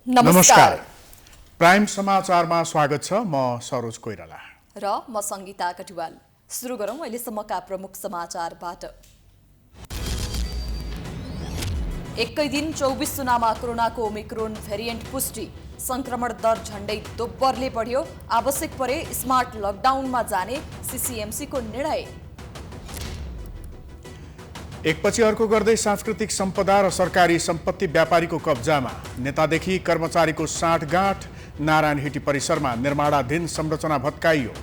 नमस्कार। प्राइम समाचारमा स्वागत छ। म सरोज कोइराला र म संगीता कटुवाल। सुरु गरौं अहिलेसम्मका प्रमुख समाचारबाट। एकै दिन 24 जनामा कोरोनाको ओमिक्रोन भेरिएन्ट पुष्टि। संक्रमण दर झण्डै दोब्बरले बढ्यो। आवश्यक परे स्मार्ट लकडाउनमा जाने सीसीएमसीको निर्णय। एकपछि अर्को गर्दै सांस्कृतिक सम्पदा र सरकारी सम्पत्ति व्यापारीको कब्जामा। नेतादेखि कर्मचारीको साँठगाँठ। नारायण हिटी परिसरमा निर्माणाधीन संरचना भत्काइयो।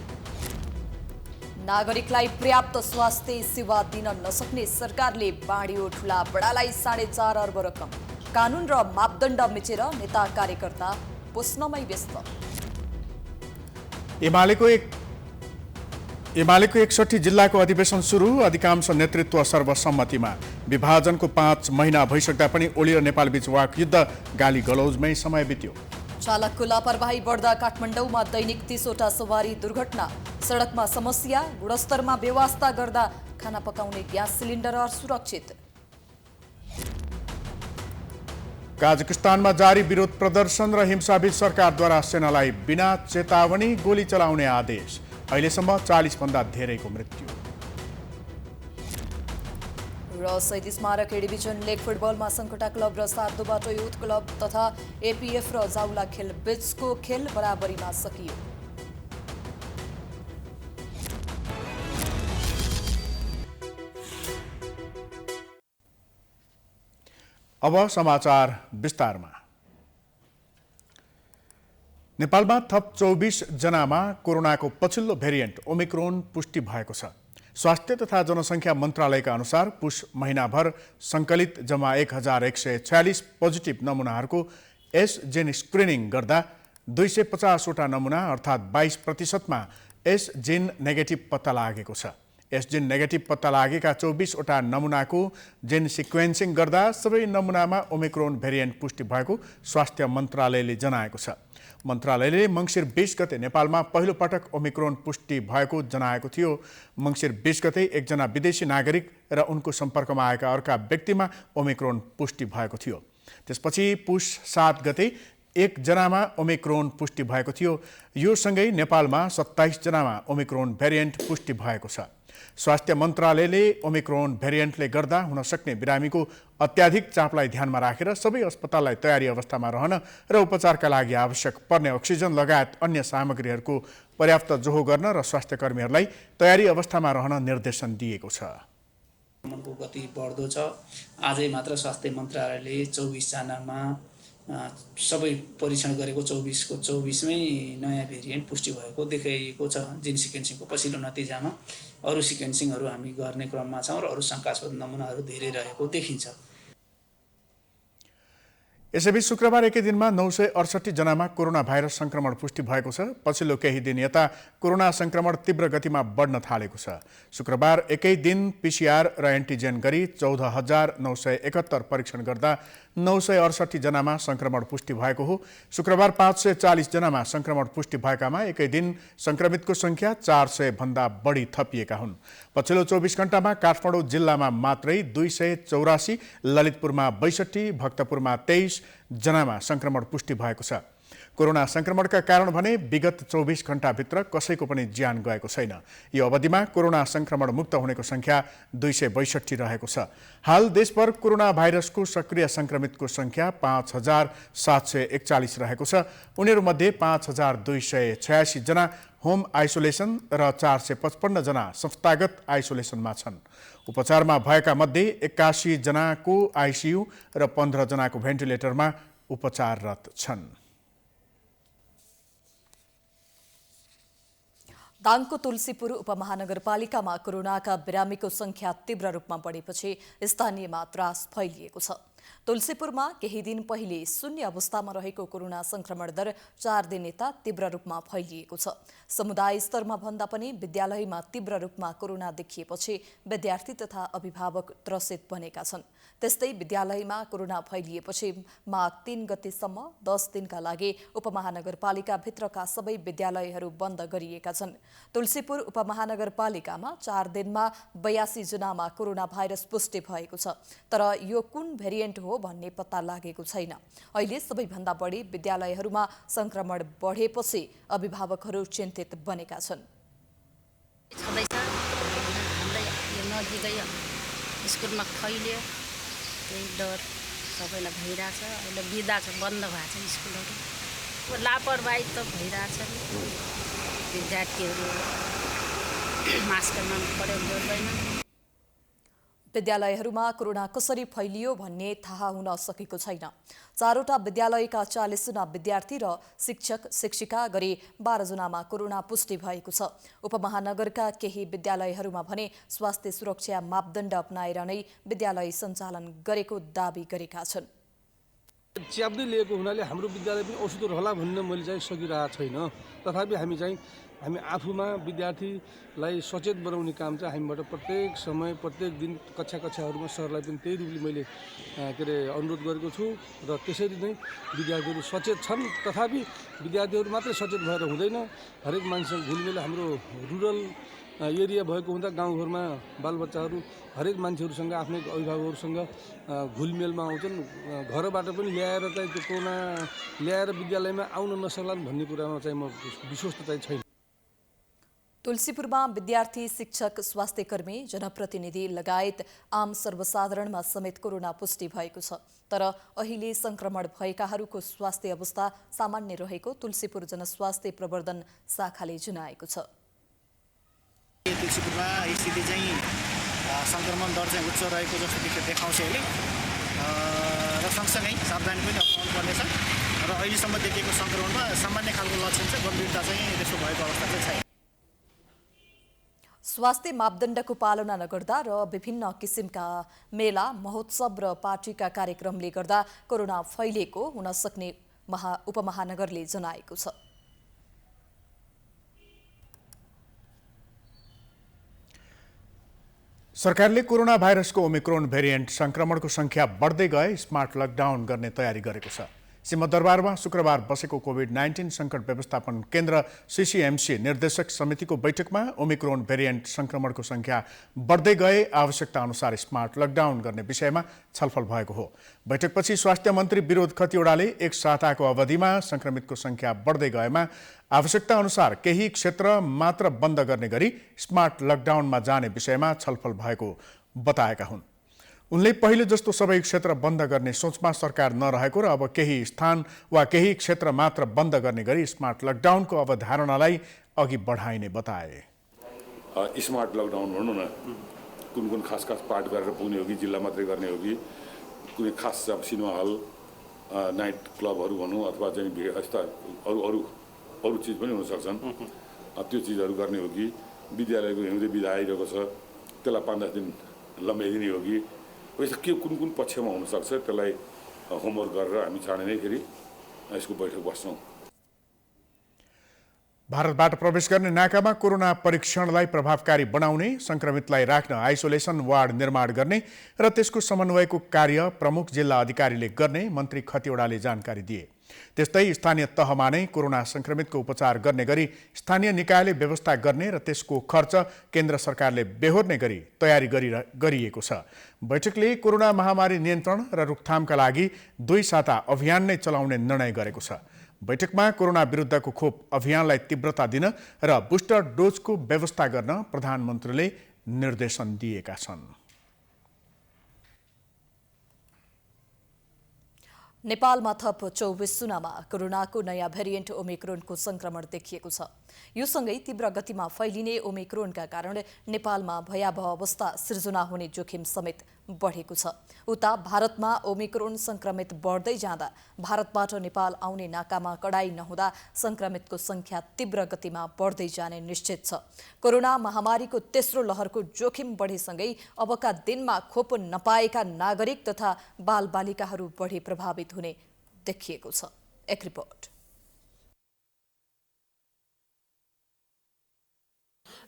नागरिकलाई पर्याप्त स्वास्थ्य सेवा दिन नसक्ने सरकारले बाँड्यो ठूला बडालाई 4.5 अर्ब रकम। कानून र मापदण्ड मिचेर नेता कार्यकर्ता पुस्नमै व्यस्त। एमालेको 61 जिल्लाको अधिवेशन सुरु। अधिकांश नेतृत्व सर्वसम्मतिमा। विभाजनको 5 महिना भइसक्दा पनि ओली र नेपालबीच वाकयुद्ध। गाली गलौजमै समय बित्यो। चालकको लापरवाही बढ्दा काठमाडौँमा दैनिक 30वटा सवारी दुर्घटना। सडकमा समस्या, गुणस्तरमा व्यवस्था गर्दा खाना पकाउने ग्यास सिलिन्डर असुरक्षित। काजाकिस्तानमा जारी विरोध प्रदर्शन र हिंसाबीच सरकारद्वारा सेनालाई बिना चेतावनी गोली चलाउने आदेश। अहिलेसम्म 40 भन्दा धेरैको मृत्यु। र शहीद स्मारक ए डिभिजन लेग फुटबलमा सङ्कटा क्लब र सार्दोबाट युथ क्लब तथा एपीएफ र जाउला खेल बीचको खेल बराबरीमा सकियो। अब समाचार विस्तारमा। नेपालमा थप 24 जनामा कोरोनाको पछिल्लो भेरिएन्ट ओमिक्रोन पुष्टि भएको छ। स्वास्थ्य तथा जनसङ्ख्या मन्त्रालयका अनुसार पुष महिनाभर सङ्कलित जम्मा 1146 पोजिटिभ नमुनाहरूको एस जेन स्क्रिनिङ गर्दा 250वटा नमुना अर्थात् 22%मा एस जेन नेगेटिभ पत्ता लागेको छ। एस जेन नेगेटिभ पत्ता लागेका 24वटा नमुनाको जेन सिक्वेन्सिङ गर्दा सबै नमुनामा ओमिक्रोन भेरिएन्ट पुष्टि भएको स्वास्थ्य मन्त्रालयले जनाएको छ। मन्त्रालयले मङ्सिर 20 गते नेपालमा पहिलो पटक ओमिक्रोन पुष्टि भएको जनाएको थियो। मङ्सिर 20 गते एकजना विदेशी नागरिक र उनको सम्पर्कमा आएका अर्का व्यक्तिमा ओमिक्रोन पुष्टि भएको थियो। त्यसपछि पुष 7 गते एक जनामा ओमिक्रोन पुष्टि भएको थियो। यो सँगै नेपालमा 27 जनामा ओमिक्रोन भेरिएन्ट पुष्टि भएको छ। स्वास्थ्य मन्त्रालयले ओमिक्रोन भेरिएन्टले गर्दा हुन सक्ने बिरामीको अत्याधिक चापलाई ध्यानमा राखेर सबै अस्पताललाई तयारी अवस्थामा रहन र उपचारका लागि आवश्यक पर्ने अक्सिजन लगायत अन्य सामग्रीहरूको पर्याप्त जोहो गर्न र स्वास्थ्यकर्मीहरूलाई तयारी अवस्थामा रहन निर्देशन दिएको छ। संक्रमणको गति बढ्दो छ। आजै मात्र स्वास्थ्य मन्त्रालयले 24 जनामा सबै परीक्षण गरेको 24मै नयाँ भेरिएन्ट पुष्टि भएको देखाइएको छ। जिन सिक्वेन्सिङको पछिल्लो नतिजामा अरू सिक्वेन्सिङहरू हामी गर्ने क्रममा छौँ र अरू शङ्कास्पद नमुनाहरू धेरै रहेको देखिन्छ। यसैबीच शुक्रबार एकै दिनमा 968 जनामा कोरोना भाइरस संक्रमण पुष्टि भएको छ। पछिल्लो केही दिन यता कोरोना संक्रमण तीव्र गतिमा बढ्न थालेको छ। शुक्रबार एकै दिन पीसीआर र एन्टिजेन गरी 14,971 परीक्षण गर्दा 968 जनामा संक्रमण पुष्टि भएको हो। शुक्रबार 540 जनामा संक्रमण पुष्टि भएकामा एकै दिन संक्रमितको संख्या 400 भन्दा बढी थपिएका हुन्। पछिल्लो 24 घण्टामा काठमाडौँ जिल्लामा मात्रै 284, ललितपुरमा 62, भक्तपुरमा 23 जनामा संक्रमण पुष्टि भएको छ। कोरोना संक्रमणका कारण भने विगत 24 घण्टाभित्र कसैको पनि ज्यान गएको छैन। यो अवधिमा कोरोना संक्रमण मुक्त हुनेको संख्या 262 रहेको छ। हाल देशभर कोरोना भाइरसको सक्रिय संक्रमितको संख्या 5,741 रहेको छ। उनीहरूमध्ये 5,286 जना होम आइसोलेसन र 455 जना संस्थागत आइसोलेसनमा छन्। उपचारमा भएका मध्ये 81 जनाको आइसियु र 15 जनाको भेन्टिलेटरमा उपचाररत छन्। दाङको तुलसीपुर उपमहानगरपालिकामा कोरोनाका बिरामीको संख्या तीव्र रूपमा बढेपछि स्थानीयमा त्रास फैलिएको छ। तुलसीपुरमा केही दिन पहिले शून्य अवस्थामा रहेको कोरोना संक्रमण दर 4 दिन यता तीव्र रूपमा फैलिएको छ। समुदाय स्तरमा भन्दा पनि विद्यालयमा तीव्र रूपमा कोरोना देखिएपछि विद्यार्थी तथा अभिभावक त्रसित बनेका छन्। त्यस्तै विद्यालयमा कोरोना फैलिएपछि माघ 3 गतेसम्म 10 दिनका लागि उपमहानगरपालिकाभित्रका सबै विद्यालयहरू बन्द गरिएका छन्। तुलसीपुर उपमहानगरपालिकामा 4 दिनमा 82 जनामा कोरोना भाइरस पुष्टि भएको छ। तर यो कुन भेरिएन्ट हो भन्ने पत्ता लागेको छैन। अहिले सबैभन्दा बढी विद्यालयहरूमा संक्रमण बढेपछि अभिभावकहरू चिन्तित बनेका छन्। नजिकै स्कुलमा फैल्यो, त्यही डर सबैलाई भइरहेछ। अहिले बिदा छ, बन्द भएको छ स्कुलहरू। लापरवाही त भइरहेछ नि, विद्यार्थीहरू मास्क लगाउनु पर्यो, बोल्दैन। विद्यालयहरूमा कोरोना कसरी फैलियो भन्ने थाहा हुन सकेको छैन। 4वटा विद्यालयका 40 जना विद्यार्थी र शिक्षक शिक्षिका गरी 12 जनामा कोरोना पुष्टि भएको छ। उपमहानगरका केही विद्यालयहरूमा भने स्वास्थ्य सुरक्षा मापदण्ड अपनाएर नै विद्यालय सञ्चालन गरेको दाबी गरेका छन्। च्याप्दै लिएको हुनाले हाम्रो विद्यालय पनि औषधो होला भन्न मैले चाहिँ सकिरहेको छैन। तथापि हामी आफूमा विद्यार्थीलाई सचेत बनाउने काम चाहिँ हामीबाट प्रत्येक समय प्रत्येक दिन कक्षाहरूमा सरलाई पनि त्यही रूपले मैले अनुरोध गरेको छु र त्यसरी नै विद्यार्थीहरू सचेत छन्। तथापि विद्यार्थीहरू मात्रै सचेत भएर हुँदैन, हरेक मान्छेसँग घुलमिल हाम्रो रुरल एरिया भएको हुँदा गाउँघरमा बालबच्चाहरू हरेक मान्छेहरूसँग आफ्नै अभिभावकहरूसँग घुलमेलमा आउँछन्। घरबाट पनि ल्याएर चाहिँ त्यो कोरोना ल्याएर विद्यालयमा आउन नसक्लान् भन्ने कुरामा चाहिँ म विश्वस्त चाहिँ छैन। तुलसीपुरमा विद्यार्थी, शिक्षक, स्वास्थ्यकर्मी, जनप्रतिनिधि लगायत आम सर्वसाधारणमा समेत कोरोना पुष्टि भएको छ। तर अहिले संक्रमण भएकाहरूको स्वास्थ्य अवस्था सामान्य रहेको तुलसीपुर जनस्वास्थ्य प्रवर्धन शाखाले जनाएको छ। तुलसीपुरमा स्थिति चाहिँ संक्रमण दर चाहिँ उच्च रहेको जस्तो देखाउँछ अहिले र सँगसँगै सावधानी पनि अपनाउनु पर्नेछ र अहिलेसम्म देखिएको संक्रमणमा सामान्य खालको लक्षण चाहिँ गम्भीरता चाहिँ त्यस्तो भएको अवस्था चाहिँ छैन। स्वास्थ्य मापदण्डको पालना नगर्दा र विभिन्न किसिमका मेला, महोत्सव र पार्टीका कार्यक्रमले गर्दा कोरोना फैलिएको हुन सक्ने उपमहानगरले जनाएको छ। सरकारले कोरोना भाइरसको ओमिक्रोन भेरिएन्ट संक्रमणको संख्या बढ्दै गए स्मार्ट लकडाउन गर्ने तयारी गरेको छ। सिंहदरबारमा शुक्रबार बसेको कोभिड-19 सङ्कट व्यवस्थापन केन्द्र सीसीएमसी निर्देशक समितिको बैठकमा ओमिक्रोन भेरिएन्ट संक्रमणको संख्या बढ्दै गए आवश्यकता अनुसार स्मार्ट लकडाउन गर्ने विषयमा छलफल भएको हो। बैठकपछि स्वास्थ्य मन्त्री विरोध खतिवड़ाले एक साताको अवधिमा संक्रमितको संख्या बढ्दै गएमा आवश्यकता अनुसार केही क्षेत्र मात्र बन्द गर्ने गरी स्मार्ट लकडाउनमा जाने विषयमा छलफल भएको बताएका हुन्। उनले पहिले जस्तो सबै क्षेत्र बन्द गर्ने सोचमा सरकार नरहेको र अब केही स्थान वा केही क्षेत्र मात्र बन्द गर्ने गरी स्मार्ट लकडाउनको अवधारणालाई अघि बढाइने बताए। स्मार्ट लकडाउन भनौँ न, कुन खास पार्ट गरेर पुग्ने हो कि जिल्ला मात्रै गर्ने हो कि कुनै खास अब सिनेमा हल, नाइट क्लबहरू भनौँ अथवा चाहिँ यस्ता अरू चिज पनि हुनसक्छन्, त्यो चिजहरू गर्ने हो कि विद्यालयको हिउँदे बिदा आइरहेको छ त्यसलाई 5-10 दिन लम्ब्याइदिने हो कि वैसे के कुन पक्षमा हुनसक्छ त्यसलाई होमवर्क गरेर हामी चाँडै नै फेरि यसको बैठक बस्छौँ। भारतबाट प्रवेश गर्ने नाकामा कोरोना परीक्षणलाई प्रभावकारी बनाउने, संक्रमितलाई राख्न आइसोलेसन वार्ड निर्माण गर्ने र त्यसको समन्वयको कार्य प्रमुख जिल्ला अधिकारीले गर्ने मन्त्री खतिवड़ाले जानकारी दिए। त्यस्तै स्थानीय तहमा नै कोरोना संक्रमितको उपचार गर्ने गरी स्थानीय निकायले व्यवस्था गर्ने र त्यसको खर्च केन्द्र सरकारले बेहोर्ने गरी तयारी गरिएको छ। बैठकले कोरोना महामारी नियन्त्रण र रोकथामका लागि 2 साता अभियान नै चलाउने निर्णय गरेको छ। बैठकमा कोरोना विरुद्धको खोप अभियानलाई तीव्रता दिन र बुस्टर डोजको व्यवस्था गर्न प्रधानमन्त्रीले निर्देशन दिएका छन्। नेपालमा थप 24 जनामा कोरोनाको नयाँ भेरिएन्ट ओमिक्रोनको संक्रमण देखिएको छ। यो सँगै तीव्र गतिमा फैलिने ओमिक्रोनका कारण नेपालमा भयावह अवस्था सिर्जना हुने जोखिम समेत बढेको छ। उता भारतमा ओमिक्रोन संक्रमित बढ्दै जाँदा भारतबाट नेपाल आउने नाकामा कडाई नहुँदा संक्रमितको संख्या तीव्र गतिमा बढ्दै जाने निश्चित छ। कोरोना महामारीको तेस्रो लहरको जोखिम बढेसँगै अबका दिनमा खोप नपाएका नागरिक तथा बालबालिकाहरू बढी प्रभावित हुने देखिएको छ। एक रिपोर्ट।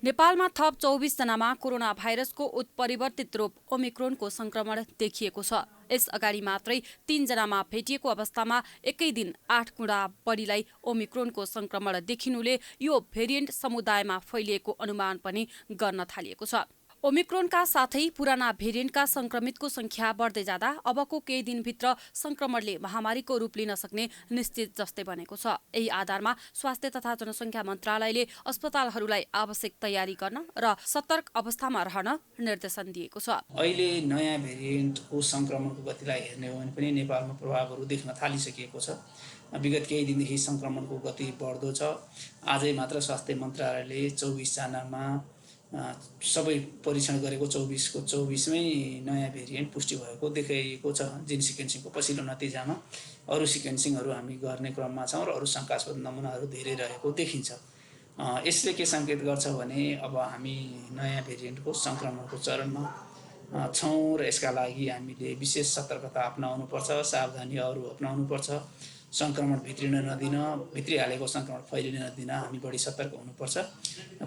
नेपालमा थप 24 जनामा कोरोना भाइरसको उत्परिवर्तित रूप ओमिक्रोनको संक्रमण देखिएको छ। यस अगाडि मात्रै 3 जनामा भेटिएको अवस्थामा एकै दिन 8 गुणा बढीलाई ओमिक्रोनको संक्रमण देखिनुले यो भेरिएन्ट समुदायमा फैलिएको अनुमान पनि गर्न थालिएको छ। ओमिक्रोनका साथै पुराना भेरिएन्टका संक्रमितको संख्या बढ्दै जाँदा अबको केही दिनभित्र संक्रमणले महामारीको रूप लिन सक्ने निश्चित जस्तै बनेको छ। यही आधारमा स्वास्थ्य तथा जनसङ्ख्या मन्त्रालयले अस्पतालहरूलाई आवश्यक तयारी गर्न र सतर्क अवस्थामा रहन निर्देशन दिएको छ। अहिले नयाँ भेरिएन्टको संक्रमणको गतिलाई हेर्ने हो भने पनि नेपालमा प्रभावहरू देख्न थालिसकिएको छ। विगत केही दिनदेखि संक्रमणको गति बढ्दो छ। आजै मात्र स्वास्थ्य मन्त्रालयले 24 जनामा सबै परीक्षण गरेको 24मै नयाँ भेरिएन्ट पुष्टि भएको देखाइएको छ। जिन सिक्वेन्सिङको पछिल्लो नतिजामा अरू सिक्वेन्सिङहरू हामी गर्ने क्रममा छौँ र अरू शङ्कास्पद नमुनाहरू धेरै रहेको देखिन्छ। यसले के सङ्केत गर्छ भने अब हामी नयाँ भेरिएन्टको सङ्क्रमणको चरणमा छौँ र यसका लागि हामीले विशेष सतर्कता अपनाउनुपर्छ, सावधानीहरू अपनाउनुपर्छ। सङ्क्रमण भित्रिहालेको सङ्क्रमण फैलिन नदिन हामी बढी सतर्क हुनुपर्छ।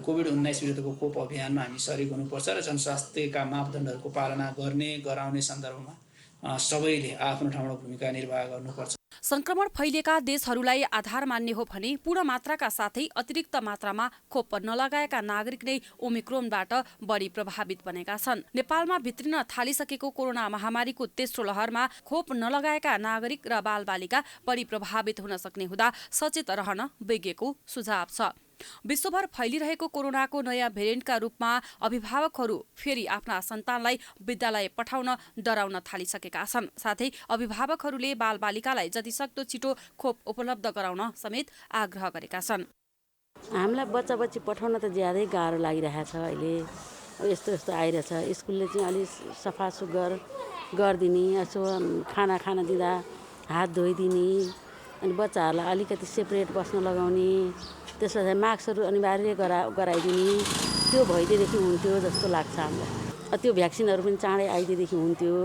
कोभिड-19 विरुद्धको खोप अभियानमा हामी सरिक हुनुपर्छ र जनस्वास्थ्यका मापदण्डहरूको पालना गराउने सन्दर्भमा सबैले आफ्नो ठाउँमा भूमिका निर्वाह गर्नुपर्छ। संक्रमण फैलिएका देशहरूलाई आधार मान्ने हो भने पूर्ण मात्राका साथै अतिरिक्त मात्रामा खोप नलगाएका नागरिक नै ओमिक्रोनबाट बढी प्रभावित बनेका छन्। नेपालमा भित्रिन थालिसकेको कोरोना महामारीको तेस्रो लहरमा खोप नलगाएका नागरिक र बालबालिका बढी प्रभावित हुन सक्ने हुँदा सचेत रहन विज्ञको सुझाव छ। विश्वभर फैलिरहेको कोरोनाको नयाँ भेरिएन्टका रूपमा अभिभावकहरू फेरि आफ्ना सन्तानलाई विद्यालय पठाउन डराउन थालिसकेका छन्। साथै अभिभावकहरूले बालबालिकालाई जतिसक्दो छिटो खोप उपलब्ध गराउन समेत आग्रह गरेका छन्। हामीलाई बच्चा पठाउन त ज्यादै गाह्रो लागिरहेछ। अहिले यस्तो आइरहेछ। स्कुलले चाहिँ अलिक सफा सुग्घर गरिदिने, यसो खाना दिँदा हात धोइदिने, अनि बच्चाहरूलाई अलिकति सेपरेट बस्न लगाउने, त्यसलाई मास्कहरू अनिवार्य गराइदिने, त्यो भइदिएदेखि हुन्थ्यो जस्तो लाग्छ हामीलाई। त्यो भ्याक्सिनहरू पनि चाँडै आइदिएदेखि हुन्थ्यो,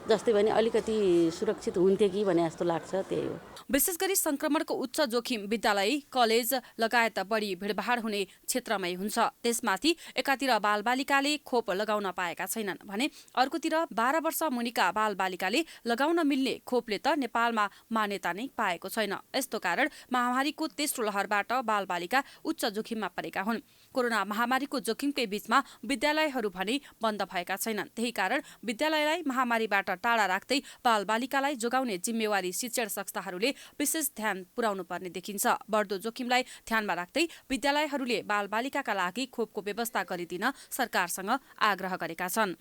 जस्तै भने अलिकति सुरक्षित हुन्थ्यो कि भने जस्तो लाग्छ। त्यही हो। विशेष गरी संक्रमणको उच्च जोखिम विद्यालय, कलेज लगायत बढी भिडभाड हुने क्षेत्रमै हुन्छ। त्यसमाथि एकातिर बालबालिकाले खोप लगाउन पाएका छैनन् भने अर्कोतिर 12 वर्ष मुनिका बालबालिकाले लगाउन मिल्ने खोपले त नेपालमा मान्यता नै पाएको छैन। यस्तो कारण महामारीको तेस्रो लहरबाट बालबालिका उच्च जोखिममा परेका हुन्। कोरोना महामारीको जोखिमकै बीचमा विद्यालयहरू भने बन्द भएका छैनन्। त्यही कारण विद्यालयलाई महामारीबाट टाढा राख्दै बालबालिकालाई जोगाउने जिम्मेवारी शिक्षण संस्थाहरूले विशेष ध्यान पुर्याउनु पर्ने देखिन्छ। बढ्दो जोखिमलाई ध्यानमा राख्दै विद्यालयहरूले बालबालिकाका लागि खोपको व्यवस्था गरिदिन सरकारसँग आग्रह गरेका छन्।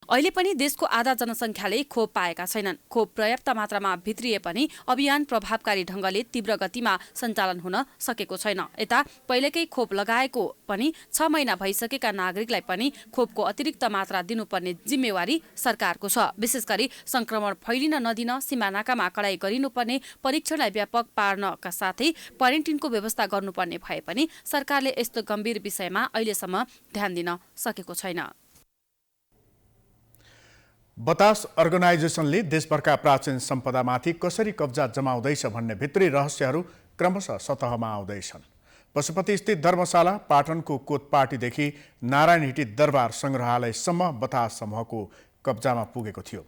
अहिले पनि देशको आधा जनसङ्ख्याले खोप पाएका छैनन्। खोप पर्याप्त मात्रामा भित्रिए पनि अभियान प्रभावकारी ढङ्गले तीव्र गतिमा सञ्चालन हुन सकेको छैन। यता पहिलेकै खोप लगाएको पनि 6 महिना भइसकेका नागरिकलाई पनि खोपको अतिरिक्त मात्रा दिनुपर्ने जिम्मेवारी सरकारको छ। विशेष गरी संक्रमण फैलिन नदिन सीमानाकामा कडाई गरिनुपर्ने, परीक्षणलाई व्यापक पार्नका साथै क्वारेन्टिनको व्यवस्था गर्नुपर्ने भए पनि सरकारले यस्तो गम्भीर विषयमा अहिलेसम्म ध्यान दिन सकेको छैन। बतास अर्गनाइजेसनले देशभरका प्राचीन सम्पदामाथि कसरी कब्जा जमाउँदैछ भन्ने भित्री रहस्यहरू क्रमशः सतहमा आउँदैछन्। पशुपतिस्थित धर्मशाला, पाटनको कोतपाटीदेखि नारायणहिटी दरबार सङ्ग्रहालयसम्म बतास समूहको कब्जामा पुगेको थियो।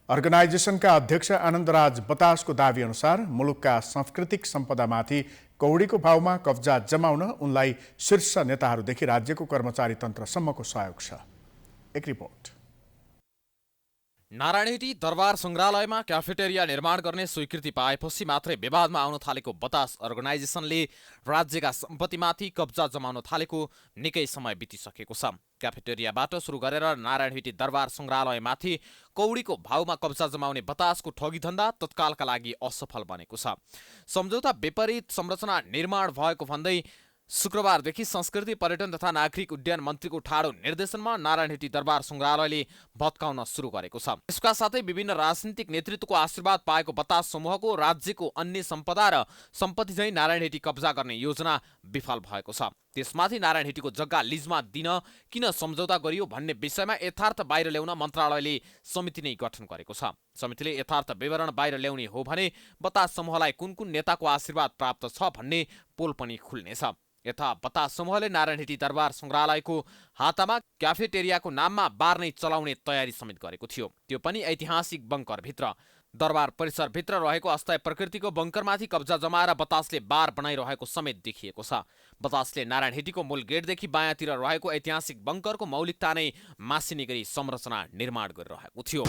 अर्गनाइजेसनका अध्यक्ष आनन्दराज बतासको दावी अनुसार मुलुकका सांस्कृतिक सम्पदामाथि कौडीको भावमा कब्जा जमाउन उनलाई शीर्ष नेताहरूदेखि राज्यको कर्मचारी तन्त्रसम्मको सहयोग छ। एक रिपोर्ट। नारायणहिटी दरबार सङ्ग्रहालयमा क्याफेटेरिया निर्माण गर्ने स्वीकृति पाएपछि मात्रै विवादमा आउन थालेको बतास अर्गनाइजेसनले राज्यका सम्पत्तिमाथि कब्जा जमाउन थालेको निकै समय बितिसकेको छ। क्याफेटेरियाबाट सुरु गरेर नारायणहिटी दरबार सङ्ग्रहालयमाथि कौडीको भाउमा कब्जा जमाउने बतासको ठगीधन्दा तत्कालका लागि असफल बनेको छ। सम्झौता विपरीत संरचना निर्माण भएको भन्दै शुक्रबारदेखि संस्कृति पर्यटन तथा नागरिक उड्डयन मन्त्रीको ठाडो निर्देशनमा नारायणहिटी दरबार सङ्ग्रहालयले भत्काउन सुरु गरेको छ। यसका साथै विभिन्न राजनीतिक नेतृत्वको आशीर्वाद पाएको बतास समूहको राज्यको अन्य सम्पदा र सम्पत्ति झैं नारायणहिटी कब्जा गर्ने योजना विफल भएको छ। त्यसमाथि नारायणहिटीको जग्गा लिजमा दिन किन सम्झौता गरियो भन्ने विषयमा यथार्थ बाहिर ल्याउन मन्त्रालयले समिति नै गठन गरेको छ। समितिले यथार्थ विवरण बाहिर ल्याउने हो भने बतास समूहलाई कुन कुन नेताको आशीर्वाद प्राप्त छ भन्ने पोल पनि खुल्नेछ। यथा बतास समूहले नारायणहिटी दरबार सङ्ग्रहालयको हातामा क्याफेटेरियाको नाममा बार नै चलाउने तयारी समेत गरेको थियो, त्यो पनि ऐतिहासिक बङ्करभित्र। दरबार परिसरभित्र रहेको अस्थायी प्रकृतिको बङ्करमाथि कब्जा जमाएर बतासले बार बनाइरहेको समेत देखिएको छ। बतासले नारायणहिटीको मूल गेटदेखि बायाँतिर रहेको ऐतिहासिक बङ्करको मौलिकता नै मासिने गरी संरचना निर्माण गरिरहेको थियो।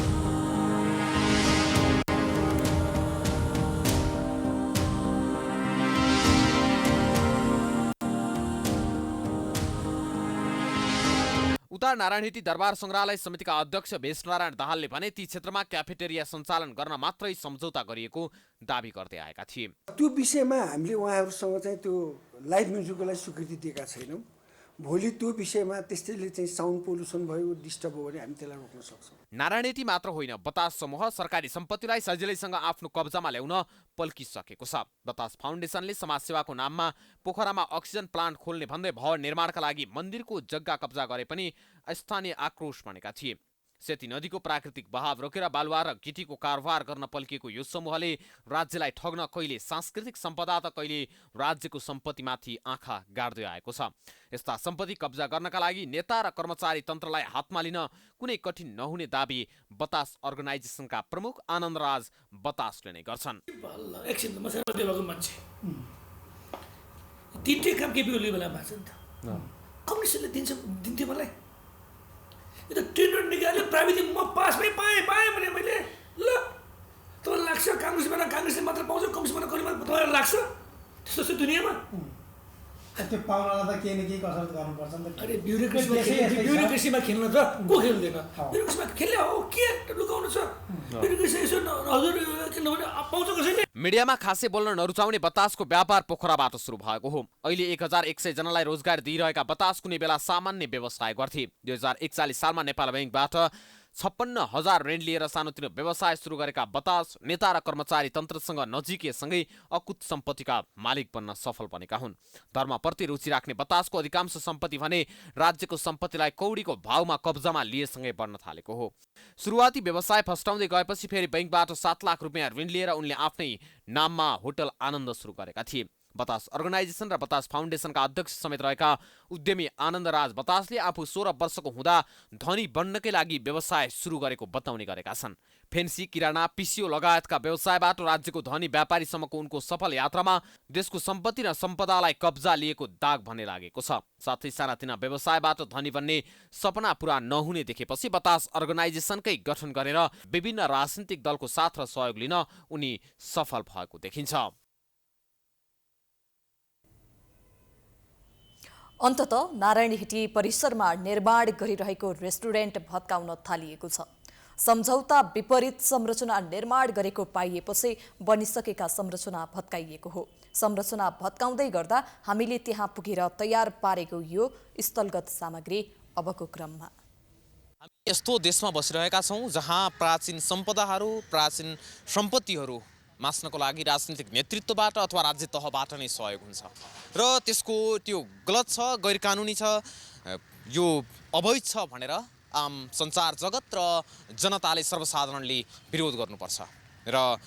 उता नारायणहिटी दरबार सङ्ग्रहालय समितिका अध्यक्ष भेषनारायण दाहालले भने ती क्षेत्रमा क्याफेटेरिया सञ्चालन गर्न मात्रै सम्झौता गरिएको दाबी गर्दै आएका थिए। त्यो विषयमा हामीले उहाँहरूसँग चाहिँ त्यो लाइभ म्युजिकलाई स्वीकृति दिएका छैनौँ। भोलि त्यो विषयमा त्यस्तैले चाहिँ साउन्ड पोल्युसन भयो, डिस्टर्ब हो भने हामी त्यसलाई रोक्न सक्छौँ। नारायणहिटी मात्र होइन, बतास समूह सरकारी सम्पत्तिलाई सजिलैसँग आफ्नो कब्जामा ल्याउन पल्किसकेको छ। बतास फाउन्डेसनले समाजसेवाको नाममा पोखरामा अक्सिजन प्लान्ट खोल्ने भन्दै भवन निर्माणका लागि मन्दिरको जग्गा कब्जा गरे पनि स्थानीय आक्रोश बनेका थिए। सेती नदीको प्राकृतिक बहाव रोकेर बालुवा र गिटीको कारोबार गर्न पल्किएको यो समूहले राज्यलाई ठग्न कहिले सांस्कृतिक सम्पदा त कहिले राज्यको सम्पत्तिमाथि आँखा गाड्दै आएको छ। यस्ता सम्पत्ति कब्जा गर्नका लागि नेता र कर्मचारी तन्त्रलाई हातमा लिन कुनै कठिन नहुने दाबी बतास अर्गनाइजेसनका प्रमुख आनन्दराज बतासले नै गर्छन्। एकछिन म सेवा देवाको मान्छे तिनटै काम केपी ओलीले बेला भएको छ नि त, कम्युनिस्टले दिन्थ्यो मलाई। यो त टेन्डर निकाल्यो प्राविधिक, म पासमै पाएँ भने मैले ल तपाईँलाई लाग्छ काङ्ग्रेसले मात्र पाउँछ, कम्युनिस्टबाट कहिले मात्र तपाईँलाई लाग्छ त्यस्तो छ दुनियाँमा? त्यो पाउनलाई त केही न केही कसरत गर्नुपर्छ नि त। अरे ब्युरोक्रेसीमा खेल्न त को खेल्दैन? ब्युरोक्रेसीमा खेल्ने हो के लुकाउनु छ? ब्युरोक्रेसी यसो हजुर किनभने पाउँछ कसैले। मिडियामा खासै बोल्न नरुचाउने बतासको व्यापार पोखराबाट सुरु भएको हो। अहिले 1100 जनालाई रोजगार दिइरहेका बतास कुनै बेला सामान्य व्यवसाय गर्थे। 2041 सालमा नेपाल बैंकबाट 56,000 ऋण लिएर सानोतिनो व्यवसाय सुरु गरेका बतास नेता र कर्मचारी तन्त्रसँग नजिकैसँगै अकुत सम्पत्तिका मालिक बन्न सफल बनेका हुन्। धर्मप्रति रुचि राख्ने बतासको अधिकांश सम्पत्ति भने राज्यको सम्पत्तिलाई कौडीको भाउमा कब्जामा लिएसँगै बढ्न थालेको हो। सुरुवाती व्यवसाय फस्टाउँदै गएपछि फेरि बैंकबाट 7 लाख रुपियाँ ऋण लिएर उनले आफ्नै नाममा होटल आनन्द सुरु गरेका थिए। बतास अर्गनाइजेसन र बतास फाउन्डेसनका अध्यक्ष समेत रहेका उद्यमी आनन्दराज बतासले आफू 16 वर्षको हुँदा धनी बन्नकै लागि व्यवसाय सुरु गरेको बताउने गरेका छन्। फेन्सी, किराना, पिसिओ लगायतका व्यवसायबाट राज्यको धनी व्यापारीसम्मको उनको सफल यात्रामा देशको सम्पत्ति र सम्पदालाई कब्जा लिएको दाग भन्ने लागेको छ। साथै सानातिना व्यवसायबाट धनी बन्ने सपना पूरा नहुने देखेपछि बतास अर्गनाइजेसनकै गठन गरेर विभिन्न राजनीतिक दलको साथ र सहयोग लिन उनी सफल भएको देखिन्छ। अन्ततः नारायणहिटी परिसरमा निर्माण गरिरहेको रेस्टुरेन्ट भत्काउन थालिएको छ। सम्झौता विपरीत संरचना निर्माण गरेको पाइएपछि बनिसकेका संरचना भत्काइएको हो। संरचना भत्काउँदै गर्दा हामीले त्यहाँ पुगेर तयार पारेको यो स्थलगत सामग्री अबको क्रममा। हामी यस्तो देशमा बसिरहेका छौँ जहाँ प्राचीन सम्पदाहरू, प्राचीन सम्पत्तिहरू मास्नको लागि राजनीतिक नेतृत्वबाट अथवा राज्य तहबाट नै सहयोग हुन्छ र त्यसको त्यो गलत छ, गैर कानुनी छ, यो अवैध छ भनेर आम सञ्चार जगत र जनताले सर्वसाधारणले विरोध गर्नुपर्छ र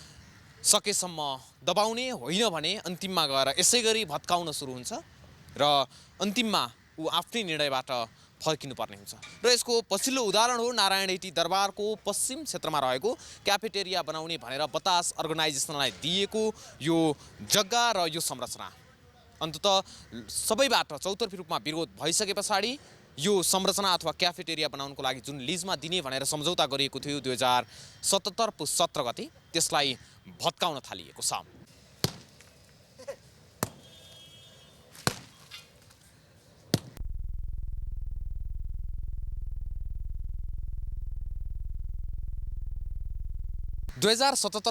सकेसम्म दबाउने होइन भने अन्तिममा गएर यसै गरी भत्काउन सुरु हुन्छ र अन्तिममा ऊ आफ्नै निर्णयबाट फर्किनुपर्ने हुन्छ। र यसको पछिल्लो उदाहरण हो नारायणहिटी दरबारको पश्चिम क्षेत्रमा रहेको क्याफेटेरिया बनाउने भनेर बतास अर्गनाइजेसनलाई दिएको यो जग्गा र यो संरचना। अन्ततः सबैबाट चौतर्फी रूपमा विरोध भइसके पछाडि यो संरचना अथवा क्याफेटेरिया बनाउनको लागि जुन लिजमा दिने भनेर सम्झौता गरिएको थियो 2077 पुस 17 गते त्यसलाई भत्काउन थालिएको छ।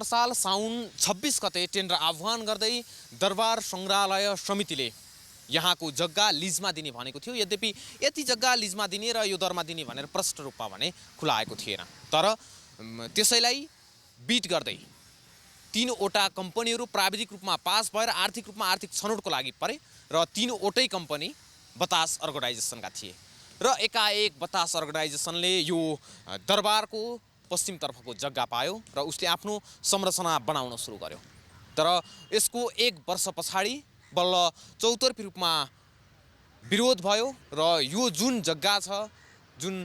साल साउन 26 गते टेन्डर आह्वान गर्दै दरबार सङ्ग्रहालय समितिले यहाँको जग्गा लिजमा दिने भनेको थियो। यद्यपि यति जग्गा लिजमा दिने र यो दरमा दिने भनेर प्रष्ट रूपमा भने खुलाएको थिएन। तर त्यसैलाई बिट गर्दै 3वटा कम्पनीहरू प्राविधिक रूपमा पास भएर आर्थिक रूपमा आर्थिक छनौटको लागि परे र 3वटै कम्पनी बतास अर्गनाइजेसनका थिए र एकाएक बतास अर्गनाइजेसनले यो दरबारको पश्चिमतर्फको जग्गा पायो र उसले आफ्नो संरचना बनाउन सुरु गर्यो। तर यसको 1 वर्ष पछाडि बल्ल चौतर्फी रूपमा विरोध भयो र यो जुन जग्गा छ, जुन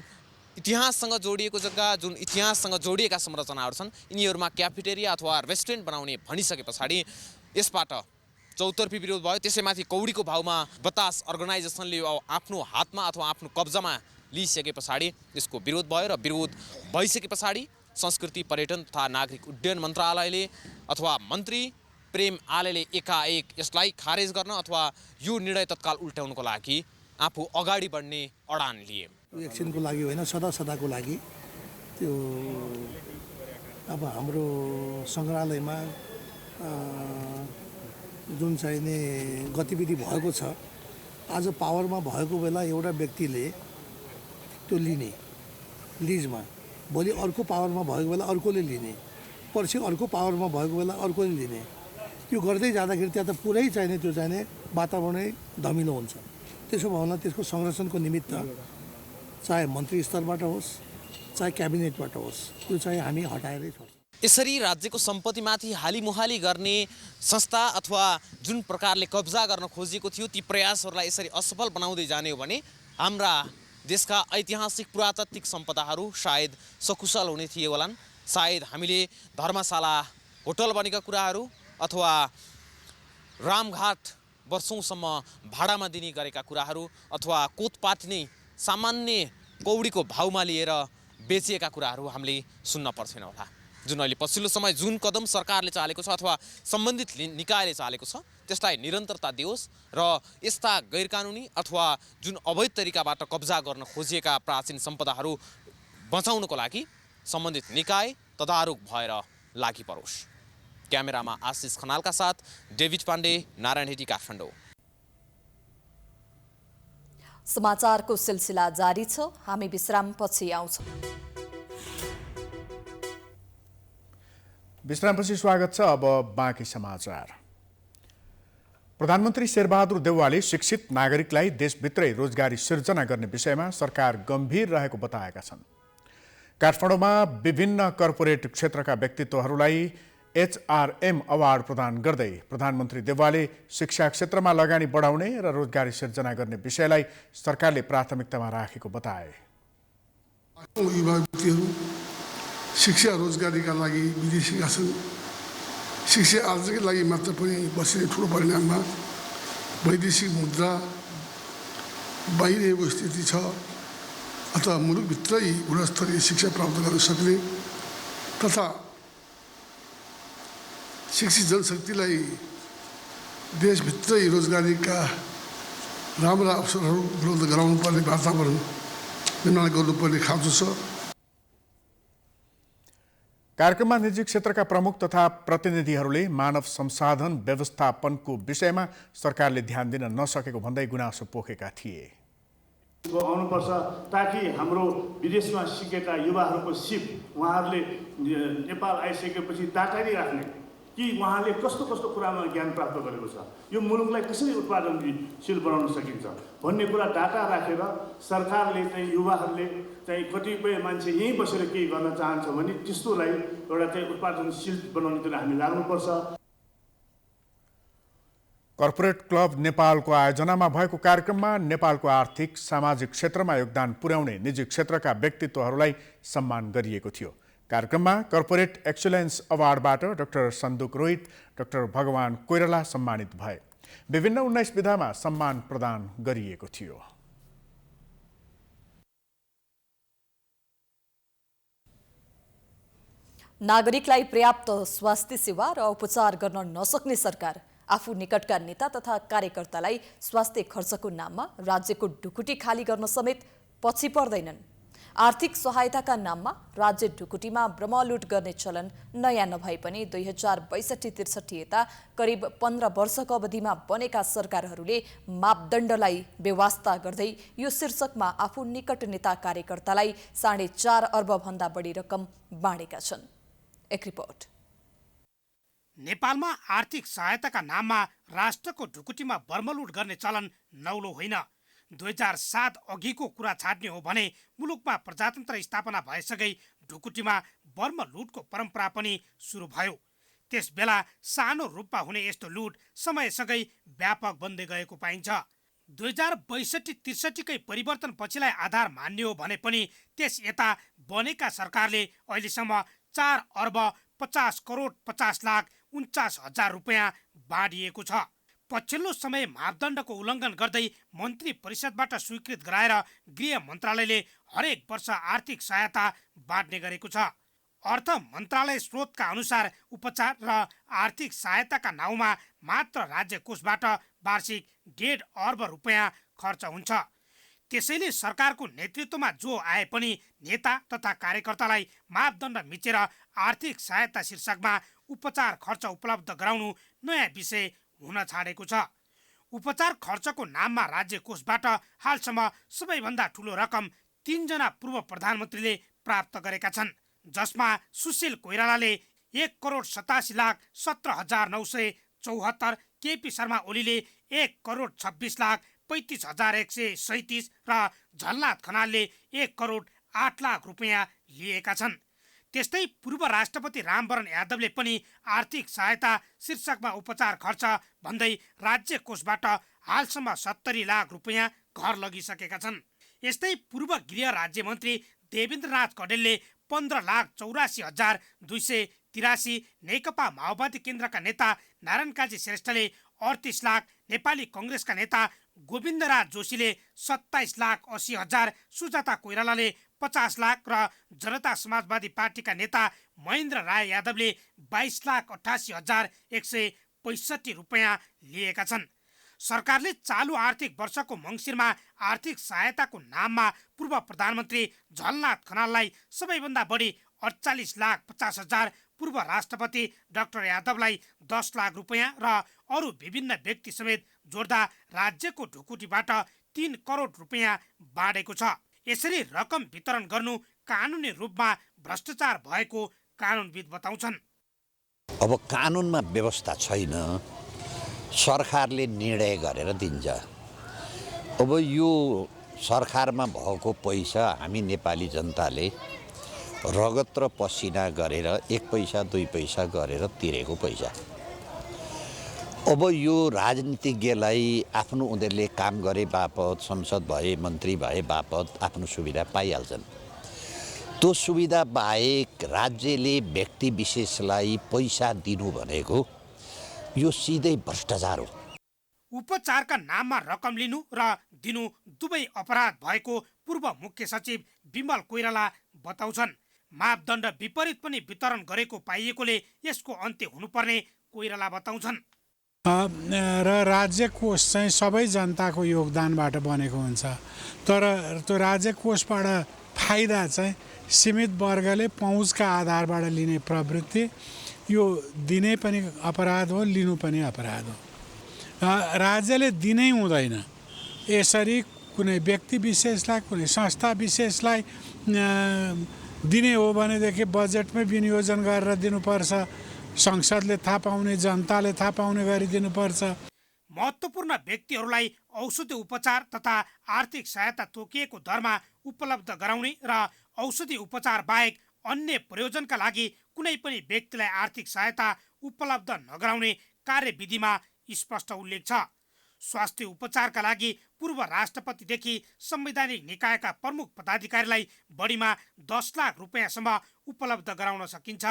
इतिहाससँग जोडिएको जग्गा, जुन इतिहाससँग जोडिएका संरचनाहरू छन्, यिनीहरूमा क्याफेटेरिया अथवा रेस्टुरेन्ट बनाउने भनिसके पछाडि यसबाट चौतर्फी विरोध भयो। त्यसैमाथि कौडीको भाउमा बतास अर्गनाइजेसनले आफ्नो हातमा अथवा आफ्नो कब्जामा लिइसके पछाडि यसको विरोध भयो र विरोध भइसके पछाडि संस्कृति पर्यटन तथा नागरिक उड्डयन मन्त्रालयले अथवा मन्त्री प्रेम आलेले एकाएक यसलाई खारेज गर्न अथवा यो निर्णय तत्काल उल्टाउनको लागि आफू अगाडि बढ्ने अडान लिए। एकछिनको लागि होइन, सदा सदाको लागि त्यो अब हाम्रो सङ्ग्रहालयमा जुन चाहिने गतिविधि भएको छ, आज पावरमा भएको बेला एउटा व्यक्तिले त्यो लिने लिजमा, भोलि अर्को पावरमा भएको बेला अर्कोले लिने, पर्सि अर्को पावरमा भएको बेला अर्कोले लिने, यो गर्दै जाँदाखेरि त्यहाँ त पुरै चाहिने त्यो चाहिने वातावरणै धमिलो हुन्छ। त्यसो भयो भने त्यसको संरक्षणको निमित्त चाहे मन्त्री स्तरबाट होस् चाहे क्याबिनेटबाट होस्, त्यो चाहिँ हामी हटाएरै छोड्छौँ। यसरी राज्यको सम्पत्तिमाथि हालिमुहाली गर्ने संस्था अथवा जुन प्रकारले कब्जा गर्न खोजिएको थियो ती प्रयासहरूलाई यसरी असफल बनाउँदै जाने हो भने हाम्रा देशका ऐतिहासिक पुरातात्विक सम्पदाहरू सायद सकुशल हुने थिए होलान्। सायद हामीले धर्मशाला होटल बनेका कुराहरू अथवा रामघाट वर्षौँसम्म भाडामा दिने गरेका कुराहरू अथवा कोतपाती नै सामान्य कौडीको भाउमा लिएर बेचिएका कुराहरू हामीले सुन्न पर्थेन होला। जुन अहिले पछिल्लो समय जुन कदम सरकारले चालेको छ अथवा सम्बन्धित निकायले चालेको छ त्यसलाई निरन्तरता दियोस् र यस्ता गैरकानुनी अथवा जुन अवैध तरिकाबाट कब्जा गर्न खोजिएका प्राचीन सम्पदाहरू बचाउनको लागि सम्बन्धित निकाय तदारुक भएर लागि परोस्। क्यामेरामा आशिष खनालका साथ डेभिड पाण्डे, नारायण हेटी, काठमाडौँ। समाचारको सिलसिला जारी छ, हामी विश्रामपछि आउँछौँ। विश्रामपछि स्वागत छ। अब बाँकी समाचार। प्रधानमन्त्री शेरबहादुर देउवाले शिक्षित नागरिकलाई देशभित्रै रोजगारी सिर्जना गर्ने विषयमा सरकार गम्भीर रहेको बताएका छन्। काठमाडौँमा विभिन्न कर्पोरेट क्षेत्रका व्यक्तित्वहरूलाई HRM अवार्ड प्रदान गर्दै प्रधानमन्त्री देउवाले शिक्षा क्षेत्रमा लगानी बढाउने र रोजगारी सिर्जना गर्ने विषयलाई सरकारले प्राथमिकतामा राखेको बताए। युवा व्यक्तिहरू शिक्षा रोजगारीका लागि विदेशीका छन्। शिक्षा आर्जनका लागि मात्र पनि बसेर ठुलो परिणाममा वैदेशिक मुद्रा बाहिरिएको स्थिति छ अथवा मुलुकभित्रै गुणस्तरीय शिक्षा प्राप्त गर्न सक्ने तथा शिक्षित जनशक्तिलाई देशभित्रै रोजगारीका राम्रा अवसरहरू उपलब्ध गराउनुपर्ने वातावरण निर्माण गर्नुपर्ने खाँचो छ। कार्यक्रममा निजी क्षेत्रका प्रमुख तथा प्रतिनिधिहरूले मानव संसाधन व्यवस्थापनको विषयमा सरकारले ध्यान दिन नसकेको भन्दै गुनासो पोखेका थिए। आउनुपर्छ ताकि हाम्रो विदेशमा सिकेका युवाहरूको सिप उहाँहरूले नेपाल आइसकेपछि दाटारी राख्ने कि उहाँले कस्तो कस्तो कुरामा ज्ञान प्राप्त गरेको छ, यो मुलुकलाई कसरी उत्पादनशील बनाउन सकिन्छ भन्ने कुरा डाटा राखेर सरकारले चाहिँ युवाहरूले चाहिँ कतिपय मान्छे यहीँ बसेर केही गर्न चाहन्छ भने त्यस्तोलाई एउटा चाहिँ उत्पादनशील बनाउनेतिर हामी लाग्नुपर्छ। कर्पोरेट क्लब नेपालको आयोजनामा भएको कार्यक्रममा नेपालको आर्थिक सामाजिक क्षेत्रमा योगदान पुर्याउने निजी क्षेत्रका व्यक्तित्वहरूलाई सम्मान गरिएको थियो। कार्यक्रममा कर्पोरेट एक्सलेन्स अवार्डबाट डाक्टर सन्दुक रोहित, डाक्टर भगवान कोइराला सम्मानित भए। विभिन्न 19 विधामा सम्मान प्रदान गरिएको थियो। नागरिकलाई पर्याप्त स्वास्थ्य सेवा र उपचार गर्न नसक्ने सरकार आफू निकटका नेता तथा कार्यकर्तालाई स्वास्थ्य खर्चको नाममा राज्यको ढुकुटी खाली गर्न समेत पछि पर्दैनन्। आर्थिक सहायताका नाममा राज्य ढुकुटीमा ब्रह्मलुट गर्ने चलन नयाँ नभए पनि 2062-63 यता करिब 15 वर्षको अवधिमा बनेका सरकारहरूले मापदण्डलाई बेवास्ता गर्दै यो शीर्षकमा आफू निकट नेता कार्यकर्तालाई 4.5 अर्ब भन्दा बढी रकम बाँडेका छन्। एक रिपोर्ट। नेपालमा आर्थिक सहायताका नाममा राष्ट्रको ढुकुटीमा बर्मलुट गर्ने चलन नौलो होइन। 2007 अघिको कुरा छाड्ने हो भने मुलुकमा प्रजातन्त्र स्थापना भएसँगै ढुकुटीमा बर्मलुटको परम्परा पनि सुरु भयो। त्यस बेला सानो रूपमा हुने यस्तो लुट समयसँगै व्यापक बन्दै गएको पाइन्छ। 2062-63 कै परिवर्तन पछिलाई आधार मान्ने हो भने पनि त्यस यता बनेका सरकारले अहिलेसम्म 4 अर्ब 50 करोड 50 लाख 49 हजार रुपियाँ बाँडिएको छ। पछिल्लो समय मापदण्डको उल्लङ्घन गर्दै मन्त्री परिषदबाट स्वीकृत गराएर गृह मन्त्रालयले हरेक वर्ष आर्थिक सहायता बाँड्ने गरेको छ। अर्थ मन्त्रालय स्रोतका अनुसार उपचार र आर्थिक सहायताका नाउँमा मात्र राज्य कोषबाट वार्षिक 1.5 अर्ब रुपियाँ खर्च हुन्छ। त्यसैले सरकारको नेतृत्वमा जो आए पनि नेता तथा कार्यकर्तालाई मापदण्ड मिचेर आर्थिक सहायता शीर्षकमा उपचार खर्च उपलब्ध गराउनु नयाँ विषय हुन छाडेको छ। उपचार खर्चको नाममा राज्य कोषबाट हालसम्म सबैभन्दा ठूलो रकम 3 जना पूर्व प्रधानमन्त्रीले प्राप्त गरेका छन्, जसमा सुशील कोइरालाले 1 करोड 87 लाख 17 हजार 974, केपी शर्मा ओलीले 1 करोड 26 लाख 35 हजार 137 र झलनाथ खनालले 1 करोड 8 लाख रुपियाँ लिएका छन्। त्यस्तै पूर्व राष्ट्रपति रामवरण यादवले पनि आर्थिक सहायता शीर्षकमा उपचार खर्च भन्दै राज्य कोषबाट हालसम्म 70 लाख रुपियाँ घर लगिसकेका छन्। यस्तै पूर्व गृह राज्यमन्त्री देवेन्द्रनाथ कडेलले 15 लाख 84 हजार 283, नेकपा माओवादी केन्द्रका नेता नारायण काजी श्रेष्ठले 38 लाख, नेपाली कङ्ग्रेसका नेता गोविन्दराज जोशीले 27 लाख 80 हजार, सुजाता कोइरालाले 50 लाख र जनता समाजवादी पार्टीका नेता महेन्द्र राय यादवले 22 लाख 88 हजार 165 रुपियाँ लिएका छन्। सरकारले चालु आर्थिक वर्षको मङ्सिरमा आर्थिक सहायताको नाममा पूर्व प्रधानमन्त्री झलनाथ खनाललाई सबैभन्दा बढी 48 लाख 50 हजार, पूर्व राष्ट्रपति डाक्टर यादवलाई 10 लाख रुपियाँ र अरू विभिन्न व्यक्ति समेत जोड्दा राज्यको ढुकुटीबाट 3 करोड रुपियाँ बाँडेको छ। यसरी रकम वितरण गर्नु कानुनी रूपमा भ्रष्टाचार भएको कानुनविद बताउँछन्। अब कानुनमा व्यवस्था छैन, सरकारले निर्णय गरेर दिन्छ। अब यो सरकारमा भएको पैसा हामी नेपाली जनताले रगत र पसिना गरेर 1 पैसा 2 पैसा गरेर तिरेको पैसा। अब यो राजनीतिज्ञलाई आफ्नो उनीहरूले काम गरे बापत, संसद भए, मन्त्री भए बापत आफ्नो सुविधा पाइहाल्छन्। त्यो सुविधा बाहेक राज्यले व्यक्ति विशेषलाई पैसा दिनु भनेको यो सिधै भ्रष्टाचार हो। उपचारका नाममा रकम लिनु र दिनु दुवै अपराध भएको पूर्व मुख्य सचिव विमल कोइराला बताउँछन्। मापदण्ड विपरीत पनि वितरण गरेको पाइएकोले यसको अन्त्य हुनुपर्ने कोइराला बताउँछन्। र राज्य कोष चाहिँ सबै जनताको योगदानबाट बनेको हुन्छ, तर त्यो राज्य कोषबाट फाइदा चाहिँ सीमित वर्गले पहुँचका आधारबाट लिने प्रवृत्ति यो दिने पनि अपराध हो, लिनु पनि अपराध हो। राज्यले दिनै हुँदैन। यसरी कुनै व्यक्ति विशेषलाई, कुनै संस्था विशेषलाई दिने हो भनेदेखि बजेटमै विनियोजन गरेर दिनुपर्छ, संसदले थाहा पाउने, जनताले थाहा पाउने गरी दिनुपर्छ। महत्त्वपूर्ण व्यक्तिहरूलाई औषधि उपचार तथा आर्थिक सहायता तोकिएको दरमा उपलब्ध गराउने र औषधि उपचार बाहेक अन्य प्रयोजनका लागि कुनै पनि व्यक्तिलाई आर्थिक सहायता उपलब्ध नगराउने कार्यविधिमा स्पष्ट उल्लेख छ। स्वास्थ्य उपचारका लागि पूर्व राष्ट्रपतिदेखि संवैधानिक निकायका प्रमुख पदाधिकारीलाई बढीमा 10 लाख रुपियाँसम्म उपलब्ध गराउन सकिन्छ।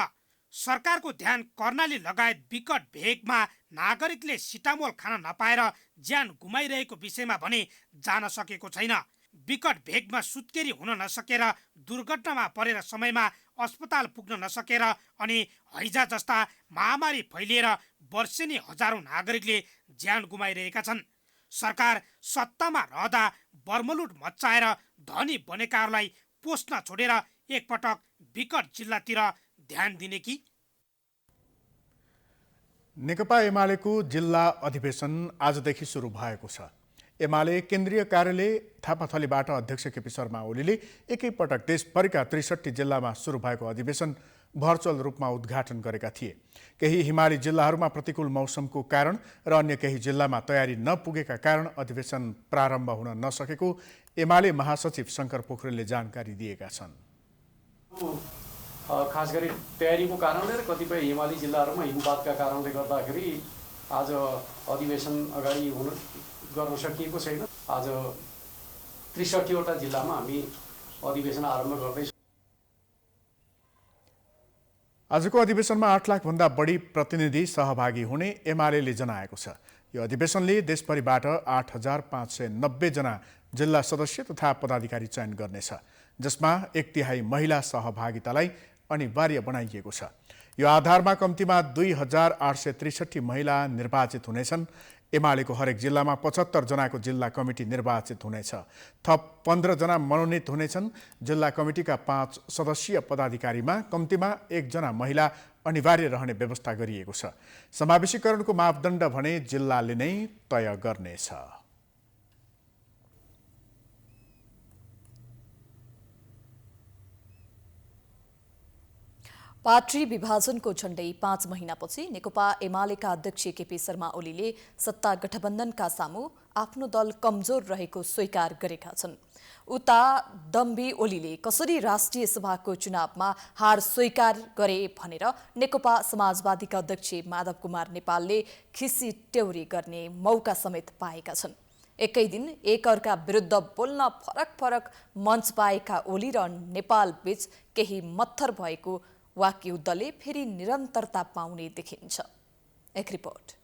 सरकारको ध्यान कर्णाली लगायत विकट भेगमा नागरिकले सिटामोल खान नपाएर ज्यान गुमाइरहेको विषयमा भने जान सकेको छैन। विकट भेगमा सुत्केरी हुन नसकेर दुर्घटनामा परेर समयमा अस्पताल पुग्न नसकेर अनि हैजा जस्ता महामारी फैलिएर वर्षेनी हजारौं नागरिकले ज्यान गुमाइरहेका छन्। सरकार सत्तामा रहँदा बर्मलुट मच्चाएर धनी बनेकाहरूलाई पोस्न छोडेर एकपटक विकट जिल्लातिर ध्यान दिने कि? नेकपा एमालेको जिल्ला अधिवेशन आजदेखि सुरु भएको छ। एमाले केन्द्रीय कार्यालय थापाथलीबाट अध्यक्ष केपी शर्मा ओलीले एकैपटक देशभरिका 63 जिल्लामा सुरु भएको अधिवेशन भर्चुअल रूपमा उद्घाटन गरेका थिए। केही हिमाली जिल्लाहरूमा प्रतिकूल मौसमको कारण र अन्य केही जिल्लामा तयारी नपुगेका कारण अधिवेशन प्रारम्भ हुन नसकेको एमाले महासचिव शङ्कर पोखरेलले जानकारी दिएका छन्। खास गरी तयारीको कारणले र कतिपय हिमाली जिल्लाहरूमा हिमपातका कारणले गर्दाखेरि आज अधिवेशन अगाडि गर्न सकिएको छैन। आज 63 वटा जिल्लामा हामी अधिवेशन आरम्भ गर्दैछौँ। आजको अधिवेशनमा 8 लाखभन्दा बढी प्रतिनिधि सहभागी हुने एमालेले जनाएको छ। यो अधिवेशनले देशभरिबाट 8590 जना जिल्ला सदस्य तथा पदाधिकारी चयन गर्नेछ, जसमा 1/3 महिला सहभागितालाई अनिवार्य बनाइएको छ। यो आधारमा कम्तीमा 2863 महिला निर्वाचित हुनेछन्। एमालेको हरेक जिल्लामा 75 जनाको जिल्ला कमिटी निर्वाचित हुनेछ। थप 15 जना मनोनित हुनेछन्। जिल्ला कमिटीका 5 सदस्यीय पदाधिकारीमा कम्तीमा 1 जना महिला अनिवार्य रहने व्यवस्था गरिएको छ। समावेशीकरणको मापदण्ड भने जिल्लाले नै तय गर्नेछ। पार्टी विभाजनको झण्डै 5 महिनापछि नेकपा एमालेका अध्यक्ष केपी शर्मा ओलीले सत्ता गठबन्धनका सामु आफ्नो दल कमजोर रहेको स्वीकार गरेका छन्। उता दम्बी ओलीले कसरी राष्ट्रिय सभाको चुनावमा हार स्वीकार गरे भनेर नेकपा समाजवादीका अध्यक्ष माधव कुमार नेपालले खिसी टेउरी गर्ने मौका समेत पाएका छन्। एकै दिन एकअर्का विरुद्ध बोल्न फरक मञ्च पाएका ओली र नेपाल बीच केही मत्थर भएको वाकयुद्धले फेरि निरन्तरता पाउने देखिन्छ। एक रिपोर्ट।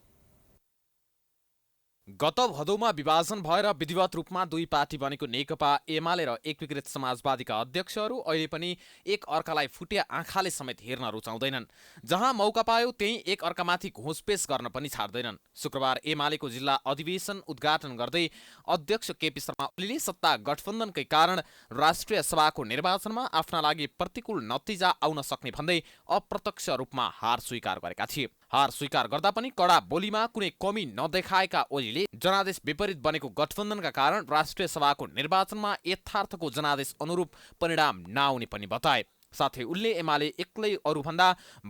गत भदौमा विभाजन भएर विधिवत रूपमा दुई पार्टी बनेको नेकपा एमाले र एकीकृत समाजवादीका अध्यक्षहरू अहिले पनि एक अर्कालाई फुटे आँखाले समेत हेर्न रुचाउँदैनन्। जहाँ मौका पायो त्यही एक अर्कामाथि घोषपेश गर्न पनि छाड्दैनन्। शुक्रबार एमालेको जिल्ला अधिवेशन उद्घाटन गर्दै अध्यक्ष केपी शर्मा ओलीले सत्ता गठबन्धनकै कारण राष्ट्रिय सभाको निर्वाचनमा आफ्ना लागि प्रतिकूल नतिजा आउन सक्ने भन्दै अप्रत्यक्ष रूपमा हार स्वीकार गरेका थिए। हार स्वीकार गर्दा पनि कडा बोलीमा कुनै कमी नदेखाएका ओलीले जनादेश विपरीत बनेको गठबन्धनका कारण राष्ट्रिय सभाको निर्वाचनमा यथार्थको जनादेश अनुरूप परिणाम नआउने पनि बताए। साथै उनले एमाले एक्लै अरूभन्दा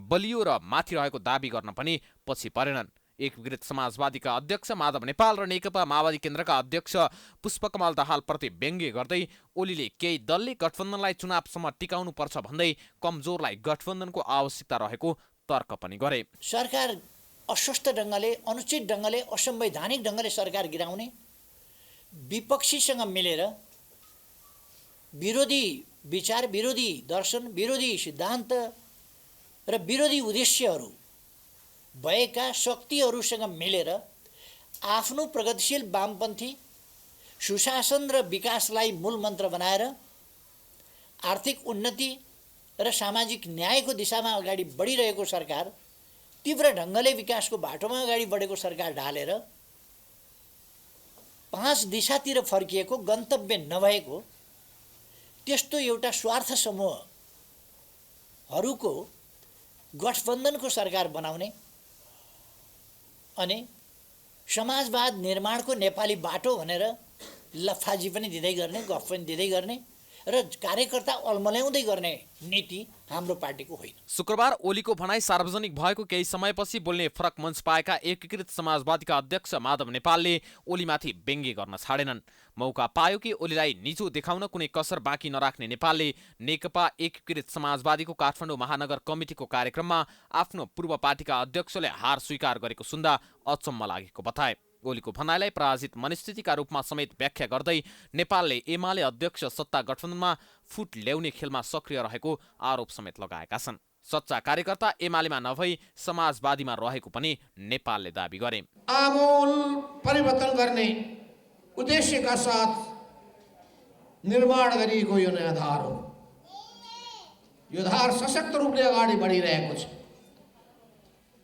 बलियो र माथि रहेको दावी गर्न पनि पछि परेनन्। एकीकृत समाजवादीका अध्यक्ष माधव नेपाल र नेकपा माओवादी केन्द्रका अध्यक्ष पुष्पकमल दाहाल प्रति व्यङ्ग्य गर्दै ओलीले केही दलले गठबन्धनलाई चुनावसम्म टिकाउनु पर्छ भन्दै कमजोरलाई गठबन्धनको आवश्यकता रहेको तर्क पनि गरे। सरकार अस्वस्थ ढङ्गले, अनुचित ढङ्गले, असंवैधानिक ढङ्गले सरकार गिराउने, विपक्षीसँग मिलेर विरोधी विचार, विरोधी दर्शन, विरोधी सिद्धान्त र विरोधी उद्देश्यहरू भएका शक्तिहरूसँग मिलेर आफ्नो प्रगतिशील वामपन्थी सुशासन र विकासलाई मूल मन्त्र बनाएर आर्थिक उन्नति र सामाजिक न्यायको दिशामा अगाडि बढिरहेको सरकार, तीव्र ढङ्गले विकासको बाटोमा अगाडि बढेको सरकार ढालेर 5 दिशातिर फर्किएको, गन्तव्य नभएको त्यस्तो एउटा स्वार्थ समूहहरूको गठबन्धनको सरकार बनाउने अनि समाजवाद निर्माणको नेपाली बाटो भनेर लफाजी पनि दिँदै गर्ने, गफ पनि दिँदै गर्ने र कार्यकर्ता अल्मल्याउँदै गर्ने नीति हाम्रो पार्टीको होइन। शुक्रबार ओलीको भनाई सार्वजनिक भएको केही समयपछि बोल्ने फरक मञ्च पाएका एकीकृत समाजवादीका अध्यक्ष माधव नेपालले ओलीमाथि व्यङ्ग्य गर्न छाडेनन्। मौका पायो कि ओलीलाई निचो देखाउन कुनै कसर बाँकी नराख्ने नेपालले नेकपा एकीकृत समाजवादीको काठमाडौँ महानगर कमिटीको कार्यक्रममा आफ्नो पूर्व पार्टीका अध्यक्षले हार स्वीकार गरेको सुन्दा अचम्म लागेको बताए। ओलीको भनाइलाई पराजित मनस्थितिका रूपमा समेत व्याख्या गर्दै नेपालले एमाले अध्यक्ष सत्ता गठबन्धनमा फुट ल्याउने खेलमा सक्रिय रहेको आरोप समेत लगाएका छन्। सच्चा कार्यकर्ता एमालेमा नभई समाजवादीमा रहेको पनि नेपालले दाबी गरे। आमूल परिवर्तन गर्ने उद्देश्यका साथ निर्माण गरिएको यो नयाँ धार हो। यो धार सशक्त रूपले अगाडि बढिरहेको छ।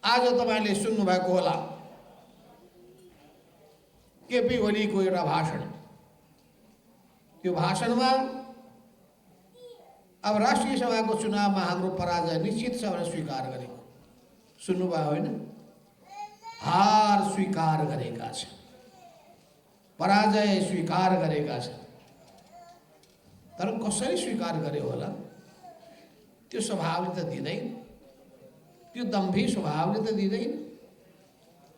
आज तपाईँले सुन्नुभएको होला केपी ओलीको एउटा भाषण। त्यो भाषणमा अब राष्ट्रिय सभाको चुनावमा हाम्रो पराजय निश्चित छ भनेर स्वीकार गरेको सुन्नुभयो होइन? हार स्वीकार गरेका छन्, पराजय स्वीकार गरेका छन्। तर कसरी स्वीकार गर्यो होला? त्यो स्वभावले त दिँदैन, त्यो दम्भी स्वभावले त दिँदैन।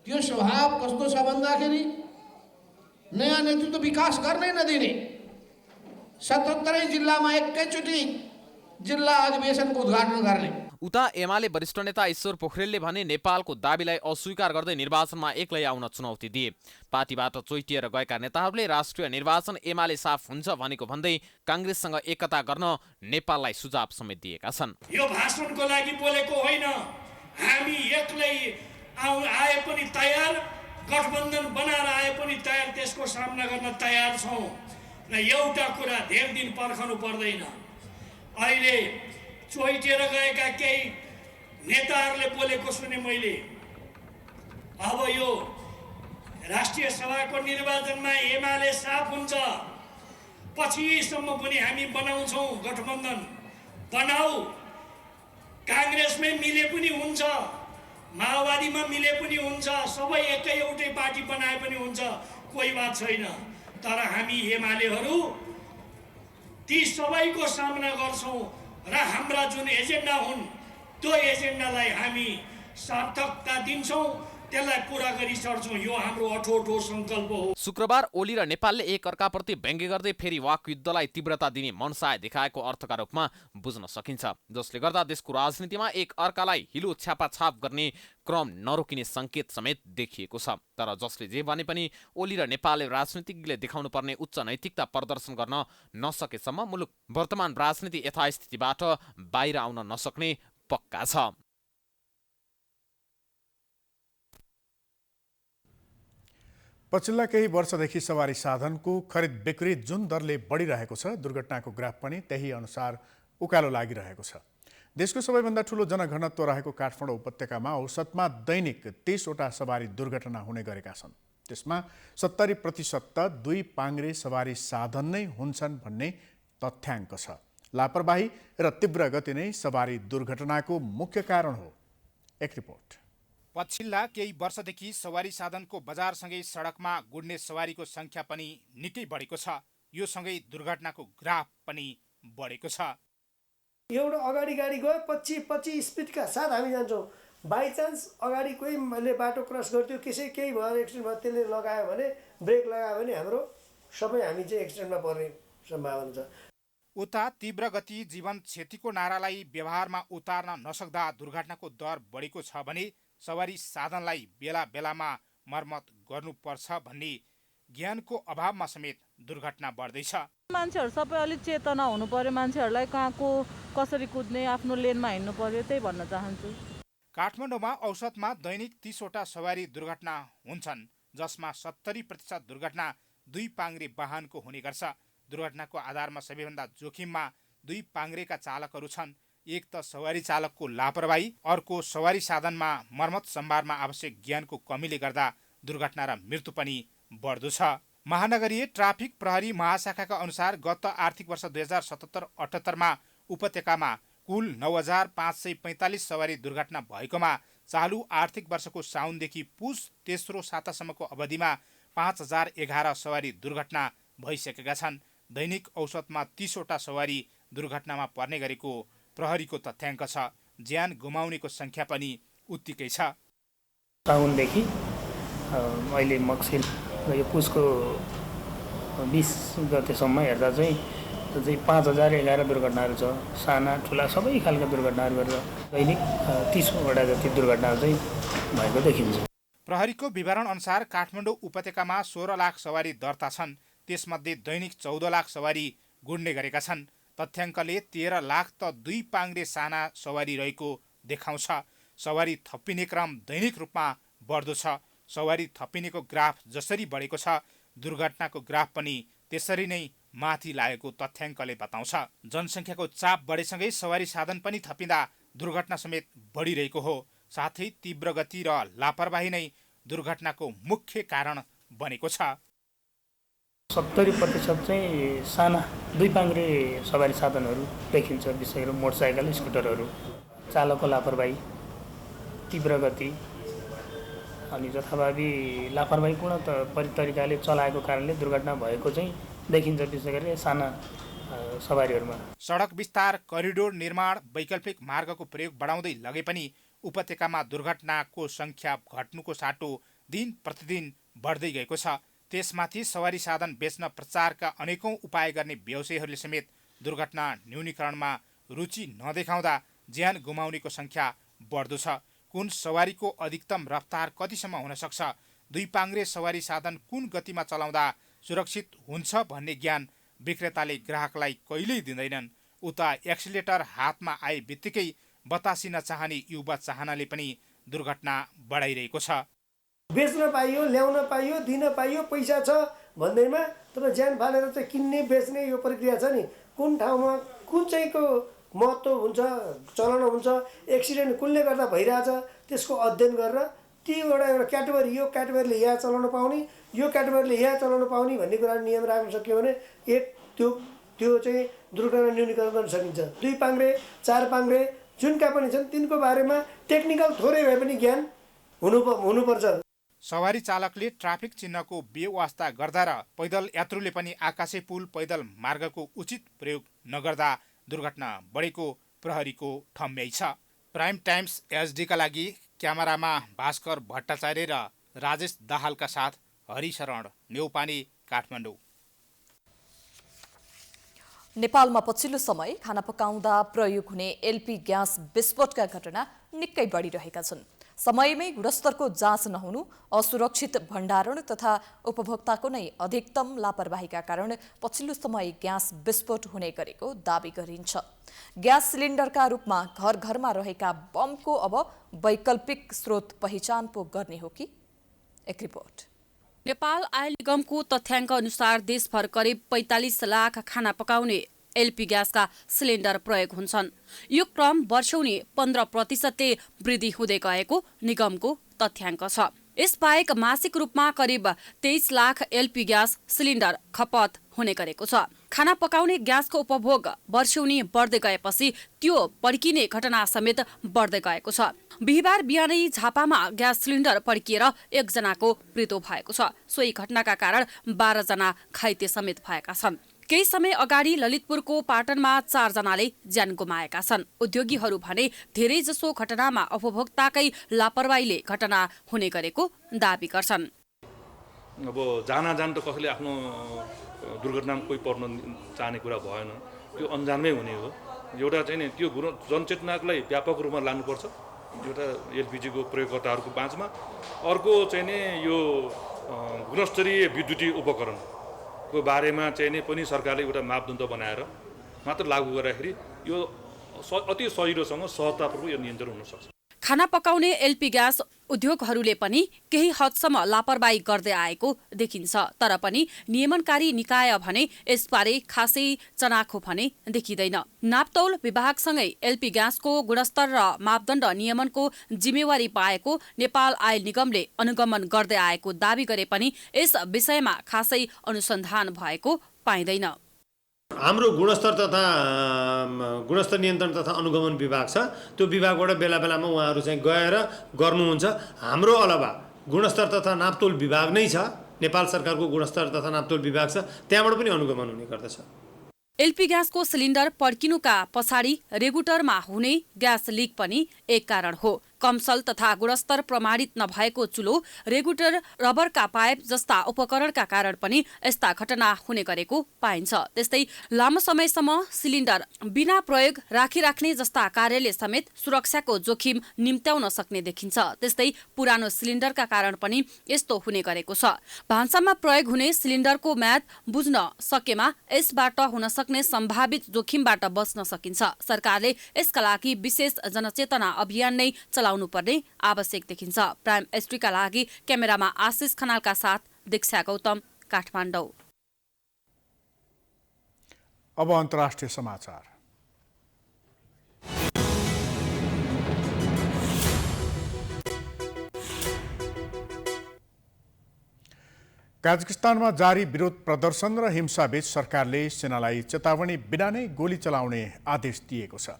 त्यो स्वभाव कस्तो छ भन्दाखेरि नयाँ नेतृत्व विकास गर्नै नदिने, 77 जिल्लामा एकैचोटि जिल्ला अधिवेशनको उद्घाटन गर्ने। उता एमाले वरिष्ठ नेता ईश्वर पोखरेलले भने नेपालको दाबीलाई अस्वीकार गर्दै निर्वाचनमा एक्लै आउन चुनौती दिए। पार्टीबाट चोइटिएर गएका नेताहरूले राष्ट्रिय निर्वाचन एमाले साफ हुन्छ भनेको भन्दै काङ्ग्रेससँग एकता गर्न नेपाललाई सुझाव समेत दिएका छन्। यो भाषणको लागि बोलेको होइन, हामी एक्लै आए पनि तयार, गठबन्धन बनाएर आए पनि तयार, त्यसको सामना गर्न तयार छौँ। र एउटा कुरा धेरै दिन पर्खनु पर्दैन। अहिले चोइटिएर गएका केही नेताहरूले बोलेको सुने मैले। अब यो राष्ट्रिय सभाको निर्वाचनमा एमाले साफ हुन्छ, पछिसम्म पनि हामी बनाउँछौँ गठबन्धन। बनाऊ, काङ्ग्रेसमै मिले पनि हुन्छ, माओवादीमा मिले पनि हुन्छ, सबै एकै एउटै पार्टी बनाए पनि हुन्छ, कोही बात छैन। तर हामी एमालेहरू ती सबैको सामना गर्छौँ र हाम्रा जुन एजेन्डा हुन् त्यो एजेन्डालाई हामी सार्थकता दिन्छौँ, त्यसलाई पुरा गरी सर्छौँ। यो हाम्रो अठोटो सङ्कल्प हो। शुक्रबार ओली र नेपालले एक अर्काप्रति व्यङ्ग्य गर्दै फेरि वाकयुद्धलाई तीव्रता दिने मनसाय देखाएको अर्थका रूपमा बुझ्न सकिन्छ, जसले गर्दा देशको राजनीतिमा एक अर्कालाई हिलो छ्यापाछाप गर्ने क्रम नरोकिने सङ्केत समेत देखिएको छ। तर जसले जे भने पनि ओली र नेपालले राजनीतिज्ञले देखाउनु पर्ने उच्च नैतिकता प्रदर्शन गर्न नसकेसम्म मुलुक वर्तमान राजनीति यथास्थितिबाट बाहिर आउन नसक्ने पक्का छ। पछिल्ला केही वर्षदेखि सवारी साधनको खरिद बिक्री जुन दरले बढिरहेको छ, दुर्घटनाको ग्राफ पनि त्यही अनुसार उकालो लागिरहेको छ। देशको सबैभन्दा ठूलो जनघनत्व रहेको काठमाडौँ उपत्यकामा औसतमा दैनिक 30वटा सवारी दुर्घटना हुने गरेका छन्। त्यसमा 70% त दुई पाङ्ग्रे सवारी साधन नै हुन्छन् भन्ने तथ्याङ्क छ। लापरवाही र तीव्र गति नै सवारी दुर्घटनाको मुख्य कारण हो। एक रिपोर्ट। पछिल्ला केही वर्षदेखि सवारी साधनको बजारसँगै सडकमा गुड्ने सवारीको सङ्ख्या पनि निकै बढेको छ। यो सँगै दुर्घटनाको ग्राफ पनि बढेको छ। एउटा अगाडि गाडी गयो 25 स्पिडका साथ हामी जान्छौँ। बाइचान्स अगाडि कोहीले बाटो क्रस गर्थ्यो, केही भएर एक्सिडेन्ट भयो, त्यसले लगायो भने, ब्रेक लगायो भने हाम्रो सबै हामी चाहिँ एक्सिडेन्टमा पर्ने सम्भावना छ। उता तीव्र गति जीवन क्षतिको नारालाई व्यवहारमा उतार्न नसक्दा दुर्घटनाको दर बढेको छ भने सवारी साधनलाई बेला बेलामा मर्मत गर्नुपर्छ भन्ने ज्ञानको अभावमा समेत दुर्घटना बढ्दैछ। मान्छेहरू सबै अलिक चेतना हुनु पर्यो, मान्छेहरूलाई कहाँको कसरी कुद्ने, आफ्नो लेनमा हिँड्नु पर्यो, त्यही भन्न चाहन्छु। काठमाडौँमा औसतमा दैनिक 30वटा सवारी दुर्घटना हुन्छन्, जसमा 70% दुर्घटना दुई पाङ्ग्रे वाहनको हुने गर्छ। दुर्घटनाको आधारमा सबैभन्दा जोखिममा दुई पाङ्ग्रेका चालकहरू छन्। एक त सवारी चालकको लापरवाही, अर्को सवारी साधनमा मर्मत सम्भारमा आवश्यक ज्ञानको कमीले गर्दा दुर्घटना र मृत्यु पनि बढ्दो छ। महानगरीय ट्राफिक प्रहरी महाशाखाका अनुसार गत आर्थिक वर्ष 2077-78मा उपत्यकामा कुल 9545 सवारी दुर्घटना भएकोमा चालु आर्थिक वर्षको साउनदेखि पुस तेस्रो सातासम्मको अवधिमा 5011 सवारी दुर्घटना भइसकेका छन्। दैनिक औसतमा 30वटा सवारी दुर्घटनामा पर्ने गरेको प्रहरीको तथ्याङ्क छ। ज्यान गुमाउनेको सङ्ख्या पनि उत्तिकै छ। साउनदेखि अहिले मक्सिर यो पुसको 20 गतेसम्म हेर्दा चाहिँ 5011 दुर्घटनाहरू छ। साना ठुला सबै खालका दुर्घटनाहरू गरेर दैनिक 30वटा जति दुर्घटनाहरू चाहिँ भएको देखिन्छ। प्रहरीको विवरण अनुसार काठमाडौँ उपत्यकामा 16 लाख सवारी दर्ता छन्। त्यसमध्ये दैनिक 14 लाख सवारी गुड्ने गरेका छन्। तथ्याङ्कले 13 लाख त दुई पाङ्ग्रे साना सवारी रहेको देखाउँछ। सवारी थपिने क्रम दैनिक रूपमा बढ्दो छ। सवारी थपिनेको ग्राफ जसरी बढेको छ, दुर्घटनाको ग्राफ पनि त्यसरी नै माथि लागेको तथ्याङ्कले बताउँछ। जनसङ्ख्याको चाप बढेसँगै सवारी साधन पनि थपिँदा दुर्घटना समेत बढिरहेको हो। साथै तीव्र गति र लापरवाही नै दुर्घटनाको मुख्य कारण बनेको छ। 70% चाहिँ साना दुई पाङ्ग्रे सवारी साधनहरू देखिन्छ, विशेष गरी मोटरसाइकल, स्कुटरहरू। चालकको लापरवाही, तीव्र गति अनि जथाभावी लापरवाहीपूर्ण तरिकाले चलाएको कारणले दुर्घटना भएको चाहिँ देखिन्छ, विशेष गरी साना सवारीहरूमा। सडक विस्तार, करिडोर निर्माण, वैकल्पिक मार्गको प्रयोग बढाउँदै लगे पनि उपत्यकामा दुर्घटनाको सङ्ख्या घट्नुको साटो दिन प्रतिदिन बढ्दै गएको छ। त्यसमाथि सवारी साधन बेच्न प्रचारका अनेकौं उपाय गर्ने व्यवसायीहरूले समेत दुर्घटना न्यूनीकरणमा रुचि नदेखाउँदा ज्यान गुमाउनेको सङ्ख्या बढ्दो छ। कुन सवारीको अधिकतम रफ्तार कतिसम्म हुन सक्छ, दुई पाङ्ग्रे सवारी साधन कुन गतिमा चलाउँदा सुरक्षित हुन्छ भन्ने ज्ञान विक्रेताले ग्राहकलाई कहिल्यै दिँदैनन्। उता एक्सिलेटर हातमा आए बित्तिकै बतासिन चाहने युवा चाहनाले पनि दुर्घटना बढाइरहेको छ। बेच्न पाइयो, ल्याउन पाइयो, दिन पाइयो, पैसा छ भन्दैमा तर ज्यान फालेर चाहिँ किन्ने बेच्ने यो प्रक्रिया छ नि, कुन ठाउँमा कुन चाहिँको महत्त्व हुन्छ, चलन हुन्छ, एक्सिडेन्ट कुनले गर्दा भइरहेछ त्यसको अध्ययन गरेर ती एउटा क्याटेगोरी, यो क्याटेगोरीले यहाँ चलाउन पाउने, यो क्याटेगोरीले यहाँ चलाउन पाउने भन्ने कुरा नियम राख्न सक्यो भने त्यो चाहिँ दुर्घटना न्यूनीकरण गर्न सकिन्छ। दुई पाङ्ग्रे, चार पाङ्ग्रे जुनका पनि छन् तिनको बारेमा टेक्निकल थोरै भए पनि ज्ञान हुनुपर्छ। सवारी चालकले ट्राफिक चिन्हको बेवास्ता गर्दा र पैदल यात्रुले पनि आकाशे पुल पैदल मार्गको उचित प्रयोग नगर्दा दुर्घटना बढेको प्रहरीको ठम्याइ छ। प्राइम टाइम्स एचडीका लागि क्यामेरामा भास्कर भट्टाचार्य र राजेश दाहालका साथ हरिशरण नेउपाने, काठमाडौँ। नेपालमा पछिल्लो समय खाना पकाउँदा प्रयोग हुने एलपी ग्यास विस्फोटका घटना निकै बढिरहेका छन्। समयमै गुणस्तरको जाँच नहुनु, असुरक्षित भण्डारण तथा उपभोक्ताको नै अधिकतम लापरवाहीका कारण पछिल्लो समय ग्यास विस्फोट हुने गरेको दावी गरिन्छ। ग्यास सिलिन्डरका रूपमा घर घरमा रहेका बमको अब वैकल्पिक स्रोत पहिचान पो गर्ने हो कि? एक रिपोर्ट। नेपाल आयल निगमको तथ्याङ्क अनुसार देशभर करिब 45 लाख खाना पकाउने एलपी ग्यासका सिलिन्डर प्रयोग हुन्छन्। यो क्रम वर्षौनी 15%ले वृद्धि हुँदै गएको निगमको तथ्याङ्क छ। यसबाहेक मासिक रूपमा करिब 23 लाख एलपी ग्यास सिलिन्डर खपत हुने गरेको छ। खाना पकाउने ग्यासको उपभोग वर्षौनी बढ्दै गएपछि त्यो पड्किने घटना समेत बढ्दै गएको छ। बिहिबार बिहानै झापामा ग्यास सिलिन्डर पड्किएर एकजनाको मृत्यु भएको छ। सोही घटनाका कारण 12 जना घाइते समेत भएका छन्। केही समय अगाडि ललितपुरको पाटनमा 4 जनाले ज्यान गुमाएका छन्। उद्योगीहरू भने धेरै जसो घटनामा उपभोक्ताकै लापरवाहीले घटना हुने गरेको दावी गर्छन्। अब जान त कसैले आफ्नो दुर्घटनामा कोही पर्न चाहने कुरा भएन, त्यो अन्जानमै हुने हो। एउटा चाहिँ नि त्यो जनचेतनाको लागि व्यापक रूपमा लानुपर्छ, एउटा एलपिजीको प्रयोगकर्ताहरूको बाँचमा। अर्को चाहिँ नि यो गुणस्तरीय विद्युतीय उपकरणको बारेमा चाहिँ नि पनि सरकारले एउटा मापदण्ड बनाएर मात्र लागू गर्दाखेरि यो अति सजिलोसँग सहजतापूर्वक यो नियन्त्रण हुन सक्छ। खाना पकाउने एलपी ग्यास उद्योगहरूले पनि केही हदसम्म लापरवाही गर्दै आएको देखिन्छ। तर पनि नियमनकारी निकाय भने यसबारे खासै चनाखो भने देखिँदैन। नापतौल विभागसँगै एलपी ग्यासको गुणस्तर र मापदण्ड नियमनको जिम्मेवारी पाएको नेपाल आयल निगमले अनुगमन गर्दै आएको दावी गरे पनि यस विषयमा खासै अनुसन्धान भएको पाइँदैन। हाम्रो गुणस्तर नियन्त्रण तथा अनुगमन विभाग छ, त्यो विभागबाट बेला बेलामा उहाँहरू चाहिँ गएर गर्नुहुन्छ। हाम्रो अलावा गुणस्तर तथा नापतोल विभाग नै छ, नेपाल सरकारको गुणस्तर तथा नापतोल विभाग छ, त्यहाँबाट पनि अनुगमन हुने गर्दछ। एलपी ग्यासको सिलिन्डर पड्किनुका पछाडि रेगुलेटरमा हुने ग्यास लिक पनि एक कारण हो। कमसल तथा गुणस्तर प्रमाणित नभएको चुलो, रेगुलेटर, रबरका पाइप जस्ता उपकरणका कारण पनि यस्ता घटना हुने गरेको पाइन्छ। त्यस्तै लामो समयसम्म सिलिन्डर बिना प्रयोग राखिराख्ने जस्ता कार्यले समेत सुरक्षाको जोखिम निम्त्याउन सक्ने देखिन्छ। त्यस्तै पुरानो सिलिन्डरका कारण पनि यस्तो हुने गरेको छ। भान्सामा प्रयोग हुने सिलिन्डरको म्याद बुझ्न सकेमा यसबाट हुन सक्ने सम्भावित जोखिमबाट बच्न सकिन्छ। सरकारले यसका लागि विशेष जनचेतना अभियान नै चलाउनु पर्ने आवश्यक देखिन्छ। प्राइम एचडीका लागि क्यामेरामा आशिष खनालका साथ दीक्षा गौतम, काठमाडौँ। अब अन्तर्राष्ट्रिय समाचार। काजाकिस्तानमा जारी विरोध प्रदर्शन र हिंसाबीच सरकारले सेनालाई चेतावनी बिना नै गोली चलाउने आदेश दिएको छ।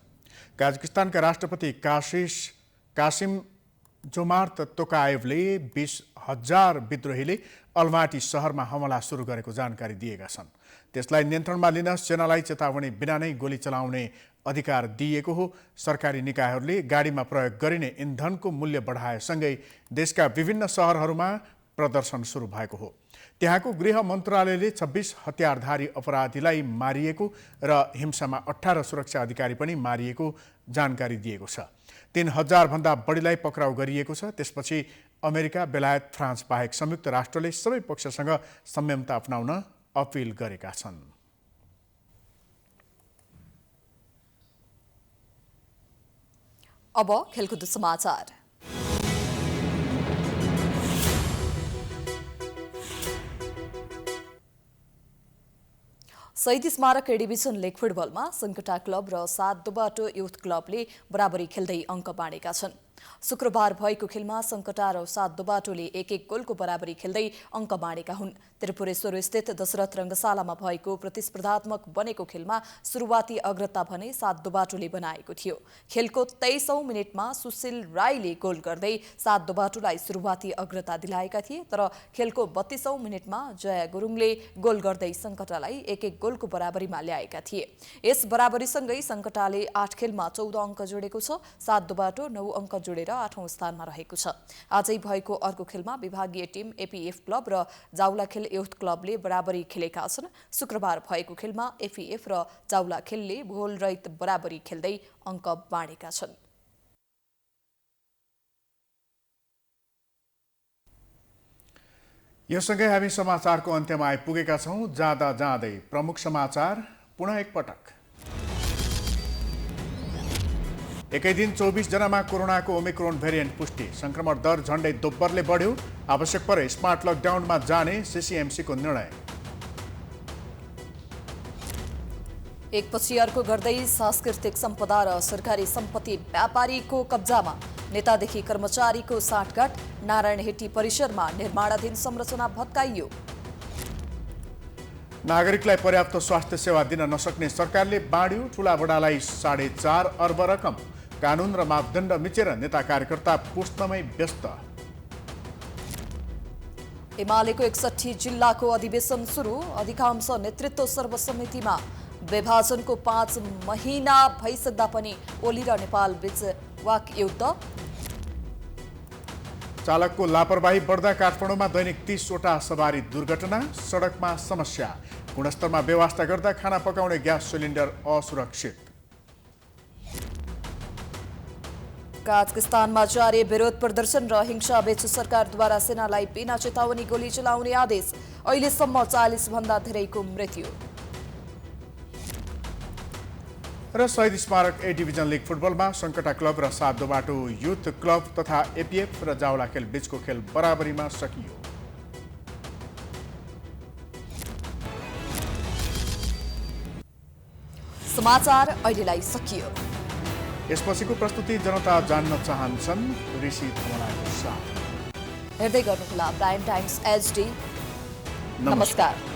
काजाकिस्तानका राष्ट्रपति कासिम जोमार्त तोकाएभले 20,000 विद्रोहीले अल्माटी शहरमा हमला सुरु गरेको जानकारी दिएका छन्। त्यसलाई नियन्त्रणमा लिन सेनालाई चेतावनी बिना नै गोली चलाउने अधिकार दिएको हो। सरकारी निकायहरूले गाडीमा प्रयोग गरिने इन्धनको मूल्य बढाएसँगै देशका विभिन्न शहरहरूमा प्रदर्शन सुरु भएको हो। त्यहाँको गृह मन्त्रालयले 26 हतियारधारी अपराधीलाई मारिएको र हिंसामा 18 सुरक्षा अधिकारी पनि मारिएको जानकारी दिएको छ। 3,000 भन्दा बढीलाई पक्राउ गरिएको छ। त्यसपछि अमेरिका, बेलायत, फ्रान्स बाहेक संयुक्त राष्ट्रले सबै पक्षसँग संयमता अपनाउन अपिल गरेका छन्। अब खेलकुद समाचार। शहीद स्मारक ए डिभिजन लिग फुटबलमा सङ्कटा क्लब र 7 दुबाटो युथ क्लबले बराबरी खेल्दै अङ्क बाँडेका छन्। शुक्रबार भएको खेलमा सङ्कटा र 7 दुबाटोले 1-1 गोलको बराबरी खेल्दै अङ्क बाँडेका हुन्। त्रिपुरेश्वर स्थित दशरथ रङ्गशालामा भएको प्रतिस्पर्धात्मक बनेको खेलमा सुरुवाती अग्रता भने 7 दुबाटोले बनाएको थियो। खेलको 23औं मिनेटमा सुशील राईले गोल गर्दै 7 दुबाटोलाई सुरुवाती अग्रता दिलाएका थिए, तर खेलको 32औं मिनेटमा जया गुरुङले गोल गर्दै सङ्कटालाई 1-1 गोलको बराबरीमा ल्याएका थिए। यस बराबरीसँगै सङ्कटाले 8 खेलमा 14 अङ्क जोडेको छ। 7 दुबाटो 9 अङ्क जोडेर 8औं स्थानमा रहेको छ। आजै भएको अर्को खेलमा विभागीय टिम एपीएफ क्लब र जाउलाखेल युथ क्लबले बराबरी खेलेका छन्। शुक्रबार भएको खेलमा एपीएफ र जाउलाखेलले गोलरहित बराबरी खेल्दै अङ्क बाँडेका छन्। यो सँगै हामी समाचारको अन्त्यमा आइपुगेका छौं। जाँदा जाँदै प्रमुख समाचार पुनः एकपटक। एकै दिन 24 जनामा कोरोनाको ओमिक्रोन भेरिएन्ट पुष्टि। संक्रमण दर झण्डै दोब्बरले बढ्यो। आवश्यक परे स्मार्ट लकडाउनमा जाने सीसीएमसीको निर्णय। एकपछि अर्को गर्दै सांस्कृतिक सम्पदा र सरकारी सम्पत्ति व्यापारीको कब्जामा। नेतादेखि कर्मचारीको साँठगाँठ। नारायणहिटी परिसरमा निर्माणाधीन संरचना भत्काइयो। नागरिकलाई पर्याप्त स्वास्थ्य सेवा दिन नसक्ने सरकारले बाँड्यो ठुलाबडालाई 4.5 अर्ब रकम। कानुन र मापदण्ड मिचेर नेता कार्यकर्ता पुस्नमै व्यस्त। एमालेको 61 जिल्लाको अधिवेशन सुरु। अधिकांश नेतृत्व सर्वसम्मतिमा। विभाजनको 5 महिना भइसक्दा पनि ओली र नेपाल बीच वाकयुद्ध। चालकको लापरवाही बढ्दा काठमाडौँमा दैनिक 30 वटा सवारी दुर्घटना। सडकमा समस्या। गुणस्तरमा व्यवस्था गर्दा खाना पकाउने ग्यास सिलिन्डर असुरक्षित। काजाकिस्तानमा जारी विरोध प्रदर्शन र हिंसाबीच सरकारद्वारा सेनालाई बिना चेतावनी गोली चलाउने आदेश। अहिलेसम्म 40 भन्दा धेरैको मृत्यु। र शहीद स्मारक ए डिभिजन लिग फुटबलमा सङ्कटा क्लब र 7 दुबाटो युथ क्लब तथा एपीएफ र जाउलाखेल बीचको खेल बराबरीमा सकियो। समाचार अहिलेलाई सकियो। यसपछिको प्रस्तुति जनता जान्न चाहन्छन् ऋषि धमलाको साथ। हेर्दै गर्नुहोला प्राइम टाइम्स एचडी। नमस्कार।